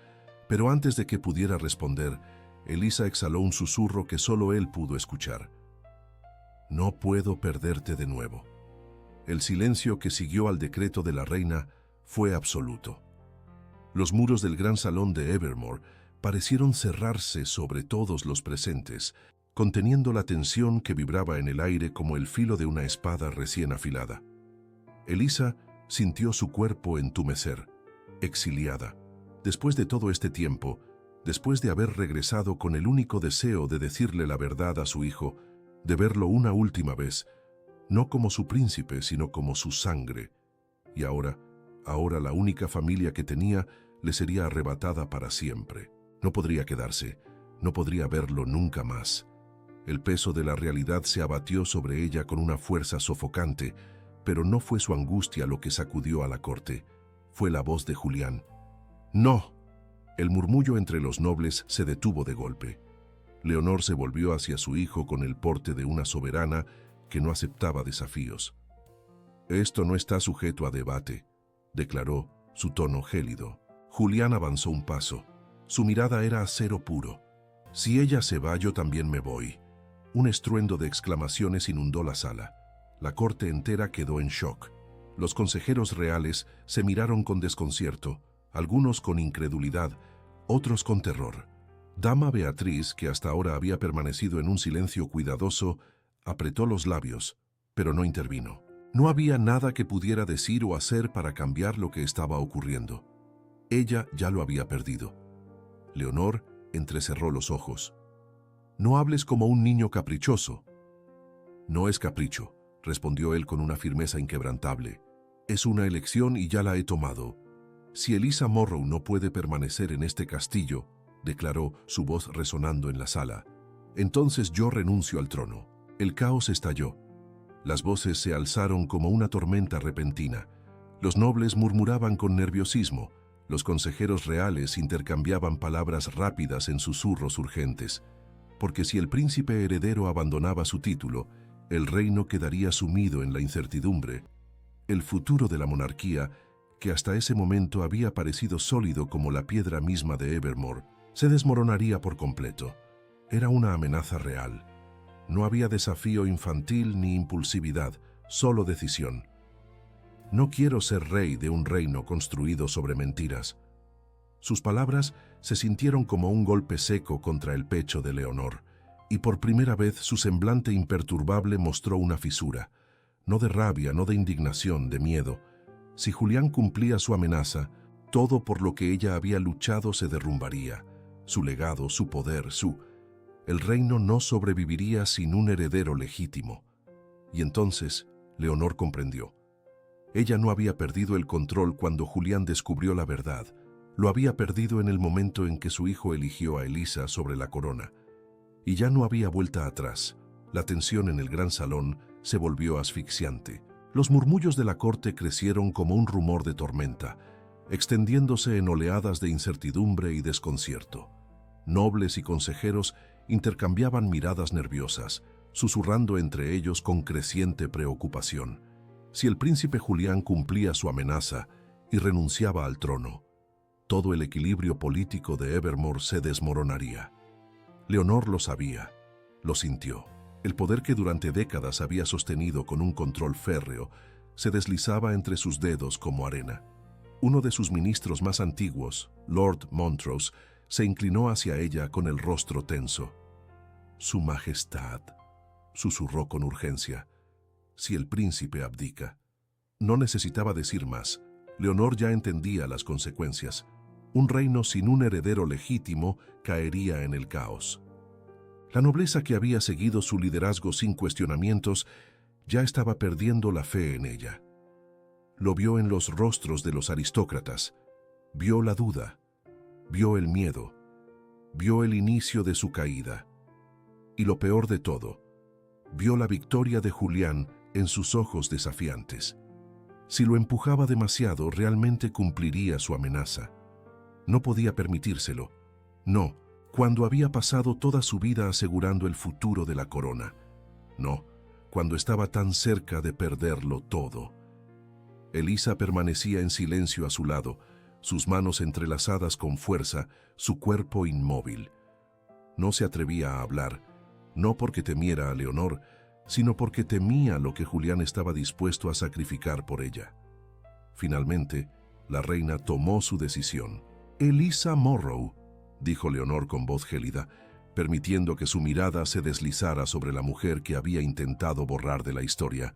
Speaker 1: Pero antes de que pudiera responder, Elisa exhaló un susurro que solo él pudo escuchar. No puedo perderte de nuevo. El silencio que siguió al decreto de la reina fue absoluto. Los muros del gran salón de Evermore parecieron cerrarse sobre todos los presentes, conteniendo la tensión que vibraba en el aire como el filo de una espada recién afilada. Elisa sintió su cuerpo entumecer, exiliada. Después de todo este tiempo, después de haber regresado con el único deseo de decirle la verdad a su hijo, de verlo una última vez, no como su príncipe, sino como su sangre. Y ahora la única familia que tenía le sería arrebatada para siempre. No podría quedarse, no podría verlo nunca más. El peso de la realidad se abatió sobre ella con una fuerza sofocante, pero no fue su angustia lo que sacudió a la corte. Fue la voz de Julián. ¡No! El murmullo entre los nobles se detuvo de golpe. Leonor se volvió hacia su hijo con el porte de una soberana que no aceptaba desafíos. «Esto no está sujeto a debate», declaró, su tono gélido. Julián avanzó un paso. Su mirada era acero puro. «Si ella se va, yo también me voy». Un estruendo de exclamaciones inundó la sala. La corte entera quedó en shock. Los consejeros reales se miraron con desconcierto, algunos con incredulidad, otros con terror. Dama Beatriz, que hasta ahora había permanecido en un silencio cuidadoso, apretó los labios, pero no intervino. No había nada que pudiera decir o hacer para cambiar lo que estaba ocurriendo. Ella ya lo había perdido. Leonor entrecerró los ojos. «No hables como un niño caprichoso». «No es capricho», respondió él con una firmeza inquebrantable. «Es una elección y ya la he tomado. Si Elisa Morrow no puede permanecer en este castillo», declaró, su voz resonando en la sala, «entonces yo renuncio al trono». El caos estalló. Las voces se alzaron como una tormenta repentina. Los nobles murmuraban con nerviosismo. Los consejeros reales intercambiaban palabras rápidas en susurros urgentes. Porque si el príncipe heredero abandonaba su título, el reino quedaría sumido en la incertidumbre. El futuro de la monarquía, que hasta ese momento había parecido sólido como la piedra misma de Evermore, se desmoronaría por completo. Era una amenaza real. No había desafío infantil ni impulsividad, solo decisión. «No quiero ser rey de un reino construido sobre mentiras». Sus palabras se sintieron como un golpe seco contra el pecho de Leonor, y por primera vez su semblante imperturbable mostró una fisura, no de rabia, no de indignación, de miedo. Si Julián cumplía su amenaza, todo por lo que ella había luchado se derrumbaría. Su legado, su poder, el reino no sobreviviría sin un heredero legítimo. Y entonces Leonor comprendió. Ella no había perdido el control cuando Julián descubrió la verdad. Lo había perdido en el momento en que su hijo eligió a Elisa sobre la corona. Y ya no había vuelta atrás. La tensión en el gran salón se volvió asfixiante. Los murmullos de la corte crecieron como un rumor de tormenta, extendiéndose en oleadas de incertidumbre y desconcierto. Nobles y consejeros intercambiaban miradas nerviosas, susurrando entre ellos con creciente preocupación. Si el príncipe Julián cumplía su amenaza y renunciaba al trono, todo el equilibrio político de Evermore se desmoronaría. Leonor lo sabía, lo sintió. El poder que durante décadas había sostenido con un control férreo se deslizaba entre sus dedos como arena. Uno de sus ministros más antiguos, Lord Montrose, se inclinó hacia ella con el rostro tenso. «Su Majestad», susurró con urgencia, «si el príncipe abdica». No necesitaba decir más. Leonor ya entendía las consecuencias. Un reino sin un heredero legítimo caería en el caos. La nobleza que había seguido su liderazgo sin cuestionamientos ya estaba perdiendo la fe en ella. Lo vio en los rostros de los aristócratas. Vio la duda, vio el miedo, vio el inicio de su caída. Y lo peor de todo, vio la victoria de Julián en sus ojos desafiantes. Si lo empujaba demasiado, realmente cumpliría su amenaza. No podía permitírselo. No, cuando había pasado toda su vida asegurando el futuro de la corona. No, cuando estaba tan cerca de perderlo todo. Elisa permanecía en silencio a su lado, sus manos entrelazadas con fuerza, su cuerpo inmóvil. No se atrevía a hablar, no porque temiera a Leonor, sino porque temía lo que Julián estaba dispuesto a sacrificar por ella. Finalmente, la reina tomó su decisión. «Elisa Morrow», dijo Leonor con voz gélida, permitiendo que su mirada se deslizara sobre la mujer que había intentado borrar de la historia,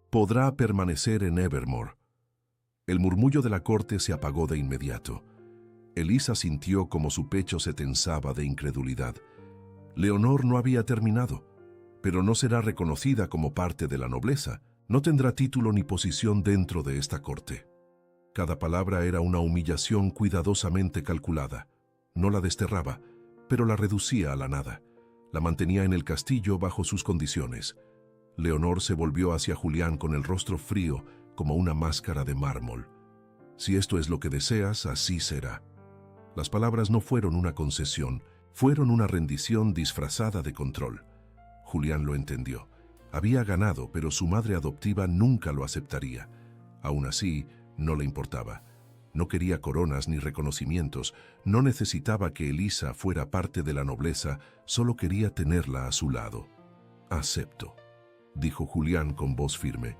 Speaker 1: «podrá permanecer en Evermore». El murmullo de la corte se apagó de inmediato. Elisa sintió como su pecho se tensaba de incredulidad. Leonor no había terminado, pero no será reconocida como parte de la nobleza. No tendrá título ni posición dentro de esta corte. Cada palabra era una humillación cuidadosamente calculada. No la desterraba, pero la reducía a la nada. La mantenía en el castillo bajo sus condiciones. Leonor se volvió hacia Julián con el rostro frío, como una máscara de mármol. «Si esto es lo que deseas, así será». Las palabras no fueron una concesión, fueron una rendición disfrazada de control. Julián lo entendió. Había ganado, pero su madre adoptiva nunca lo aceptaría. Aún así, no le importaba. No quería coronas ni reconocimientos, no necesitaba que Elisa fuera parte de la nobleza, solo quería tenerla a su lado. «Acepto», dijo Julián con voz firme.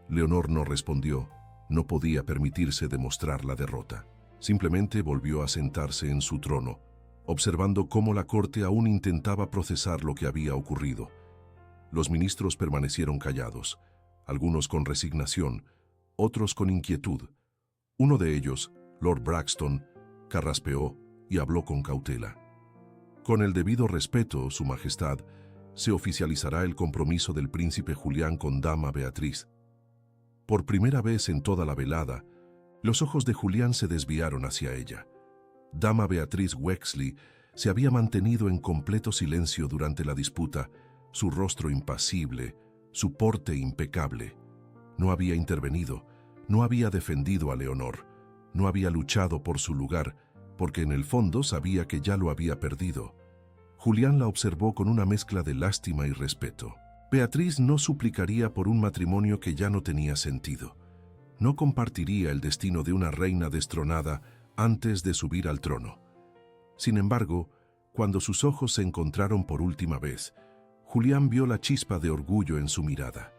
Speaker 1: Leonor no respondió, no podía permitirse demostrar la derrota. Simplemente volvió a sentarse en su trono, observando cómo la corte aún intentaba procesar lo que había ocurrido. Los ministros permanecieron callados, algunos con resignación, otros con inquietud. Uno de ellos, Lord Braxton, carraspeó y habló con cautela. «Con el debido respeto, Su Majestad, se oficializará el compromiso del príncipe Julián con Dama Beatriz». Por primera vez en toda la velada, los ojos de Julián se desviaron hacia ella. Dama Beatriz Wexley se había mantenido en completo silencio durante la disputa, su rostro impasible, su porte impecable. No había intervenido, no había defendido a Leonor, no había luchado por su lugar, porque en el fondo sabía que ya lo había perdido. Julián la observó con una mezcla de lástima y respeto. Beatriz no suplicaría por un matrimonio que ya no tenía sentido. No compartiría el destino de una reina destronada antes de subir al trono. Sin embargo, cuando sus ojos se encontraron por última vez, Julián vio la chispa de orgullo en su mirada.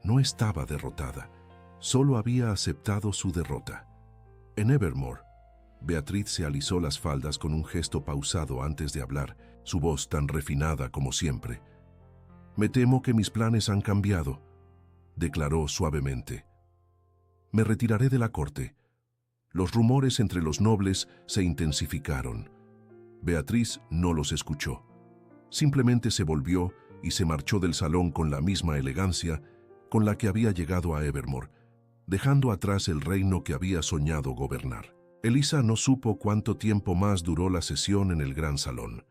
Speaker 1: No estaba derrotada, solo había aceptado su derrota. En Evermore, Beatriz se alisó las faldas con un gesto pausado antes de hablar, su voz tan refinada como siempre. «Me temo que mis planes han cambiado», declaró suavemente. «Me retiraré de la corte». Los rumores entre los nobles se intensificaron. Beatriz no los escuchó. Simplemente se volvió y se marchó del salón con la misma elegancia con la que había llegado a Evermore, dejando atrás el reino que había soñado gobernar. Elisa no supo cuánto tiempo más duró la sesión en el gran salón.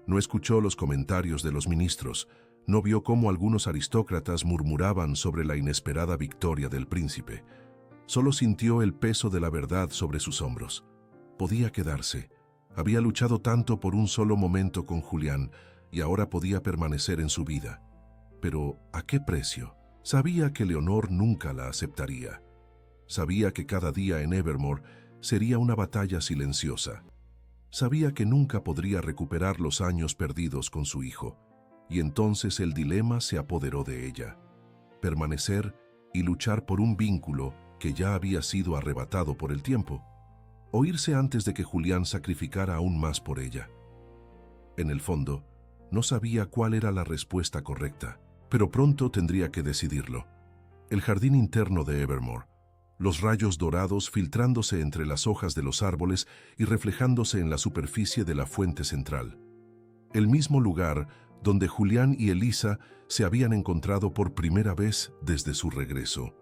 Speaker 1: No escuchó los comentarios de los ministros, no vio cómo algunos aristócratas murmuraban sobre la inesperada victoria del príncipe. Solo sintió el peso de la verdad sobre sus hombros. Podía quedarse. Había luchado tanto por un solo momento con Julián y ahora podía permanecer en su vida. Pero, ¿a qué precio? Sabía que Leonor nunca la aceptaría. Sabía que cada día en Evermore sería una batalla silenciosa. Sabía que nunca podría recuperar los años perdidos con su hijo. Y entonces el dilema se apoderó de ella. Permanecer y luchar por un vínculo que ya había sido arrebatado por el tiempo. o irse antes de que Julián sacrificara aún más por ella. En el fondo, no sabía cuál era la respuesta correcta, pero pronto tendría que decidirlo. El jardín interno de Evermore, los rayos dorados filtrándose entre las hojas de los árboles y reflejándose en la superficie de la fuente central. El mismo lugar donde Julián y Elisa se habían encontrado por primera vez desde su regreso.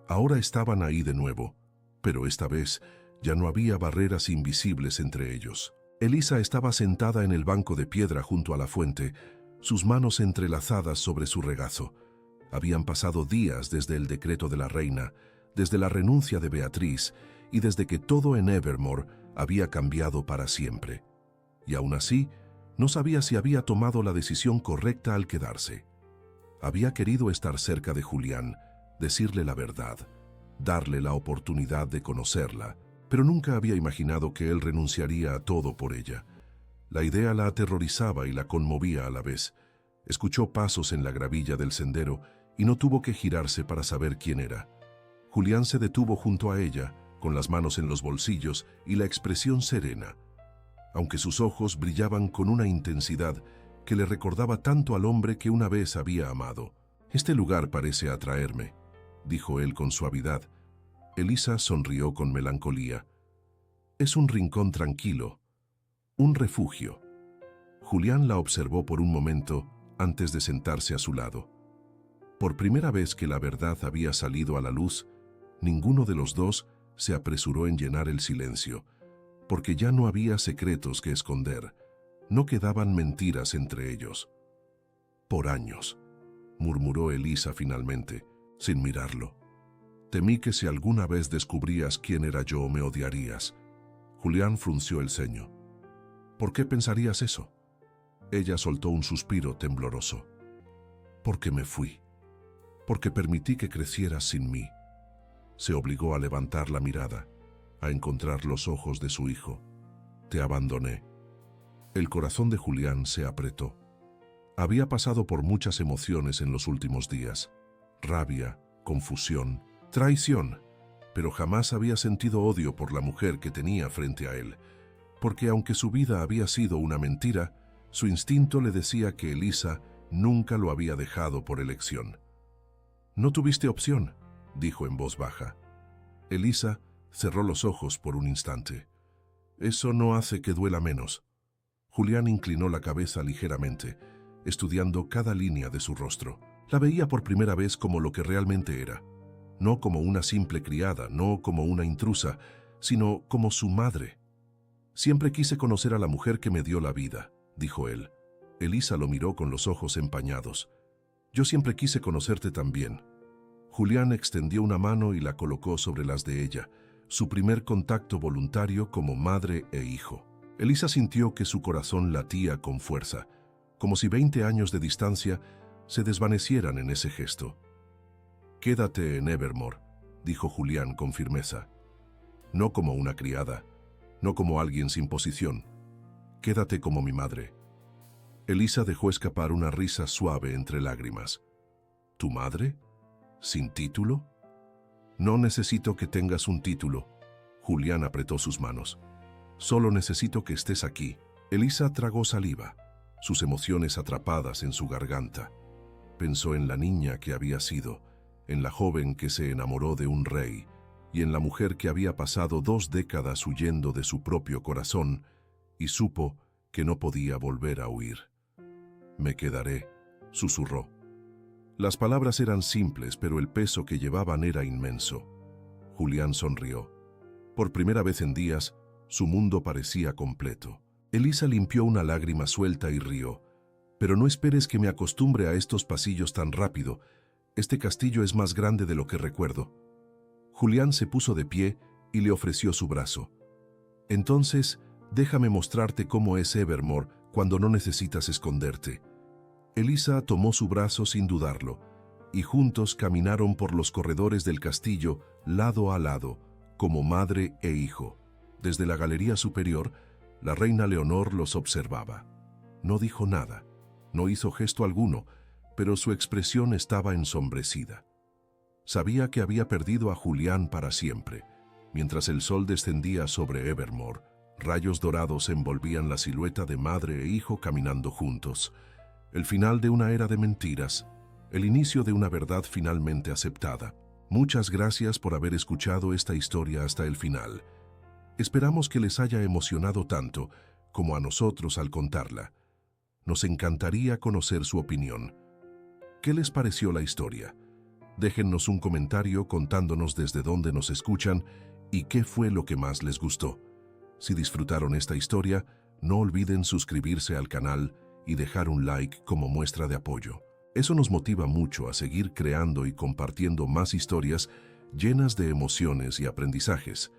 Speaker 1: Ahora estaban ahí de nuevo, pero esta vez ya no había barreras invisibles entre ellos. Elisa estaba sentada en el banco de piedra junto a la fuente, sus manos entrelazadas sobre su regazo. Habían pasado días desde el decreto de la reina, desde la renuncia de Beatriz y desde que todo en Evermore había cambiado para siempre. Y aún así, no sabía si había tomado la decisión correcta al quedarse. Había querido estar cerca de Julián, decirle la verdad, darle la oportunidad de conocerla, pero nunca había imaginado que él renunciaría a todo por ella. La idea la aterrorizaba y la conmovía a la vez. Escuchó pasos en la gravilla del sendero y no tuvo que girarse para saber quién era. Julián se detuvo junto a ella, con las manos en los bolsillos y la expresión serena, aunque sus ojos brillaban con una intensidad que le recordaba tanto al hombre que una vez había amado. «Este lugar parece atraerme», dijo él con suavidad. Elisa sonrió con melancolía. «Es un rincón tranquilo, un refugio». Julián la observó por un momento antes de sentarse a su lado. Por primera vez que la verdad había salido a la luz, ninguno de los dos se apresuró en llenar el silencio, porque ya no había secretos que esconder, no quedaban mentiras entre ellos. «Por años», murmuró Elisa finalmente, sin mirarlo. «Temí que si alguna vez descubrías quién era yo me odiarías». Julián frunció el ceño. «¿Por qué pensarías eso?» Ella soltó un suspiro tembloroso. «Porque me fui. Porque permití que crecieras sin mí». Se obligó a levantar la mirada, a encontrar los ojos de su hijo. «Te abandoné». El corazón de Julián se apretó. Había pasado por muchas emociones en los últimos días. Rabia, confusión, traición, pero jamás había sentido odio por la mujer que tenía frente a él, porque aunque su vida había sido una mentira, su instinto le decía que Elisa nunca lo había dejado por elección. «No tuviste opción», dijo en voz baja. Elisa cerró los ojos por un instante. «Eso no hace que duela menos». Julián inclinó la cabeza ligeramente, estudiando cada línea de su rostro. La veía por primera vez como lo que realmente era. No como una simple criada, no como una intrusa, sino como su madre. «Siempre quise conocer a la mujer que me dio la vida», dijo él. Elisa lo miró con los ojos empañados. «Yo siempre quise conocerte también». Julián extendió una mano y la colocó sobre las de ella, su primer contacto voluntario como madre e hijo. Elisa sintió que su corazón latía con fuerza, como si 20 años de distancia se desvanecieran en ese gesto. «Quédate en Evermore», dijo Julián con firmeza. «No como una criada, no como alguien sin posición. Quédate como mi madre». Elisa dejó escapar una risa suave entre lágrimas. «¿Tu madre? ¿Sin título?» «No necesito que tengas un título». Julián apretó sus manos. «Solo necesito que estés aquí». Elisa tragó saliva, sus emociones atrapadas en su garganta. Pensó en la niña que había sido, en la joven que se enamoró de un rey, y en la mujer que había pasado 2 décadas huyendo de su propio corazón, y supo que no podía volver a huir. «Me quedaré», susurró. Las palabras eran simples, pero el peso que llevaban era inmenso. Julián sonrió. Por primera vez en días, su mundo parecía completo. Elisa limpió una lágrima suelta y rió. «Pero no esperes que me acostumbre a estos pasillos tan rápido. Este castillo es más grande de lo que recuerdo». Julián se puso de pie y le ofreció su brazo. «Entonces, déjame mostrarte cómo es Evermore cuando no necesitas esconderte». Elisa tomó su brazo sin dudarlo, y juntos caminaron por los corredores del castillo lado a lado, como madre e hijo. Desde la galería superior, la reina Leonor los observaba. No dijo nada, no hizo gesto alguno, pero su expresión estaba ensombrecida. Sabía que había perdido a Julián para siempre, Mientras el sol descendía sobre Evermore, rayos dorados envolvían la silueta de madre e hijo caminando juntos. El final de una era de mentiras, el inicio de una verdad finalmente aceptada. Muchas gracias por haber escuchado esta historia hasta el final. Esperamos que les haya emocionado tanto como a nosotros al contarla. Nos encantaría conocer su opinión. ¿Qué les pareció la historia? Déjennos un comentario contándonos desde dónde nos escuchan y qué fue lo que más les gustó. Si disfrutaron esta historia, no olviden suscribirse al canal y dejar un like como muestra de apoyo. Eso nos motiva mucho a seguir creando y compartiendo más historias llenas de emociones y aprendizajes.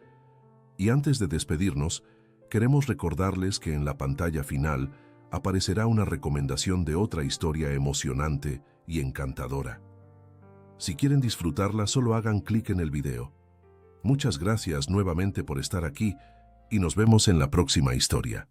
Speaker 1: Y antes de despedirnos, queremos recordarles que en la pantalla final aparecerá una recomendación de otra historia emocionante y encantadora. Si quieren disfrutarla, solo hagan clic en el video. Muchas gracias nuevamente por estar aquí y nos vemos en la próxima historia.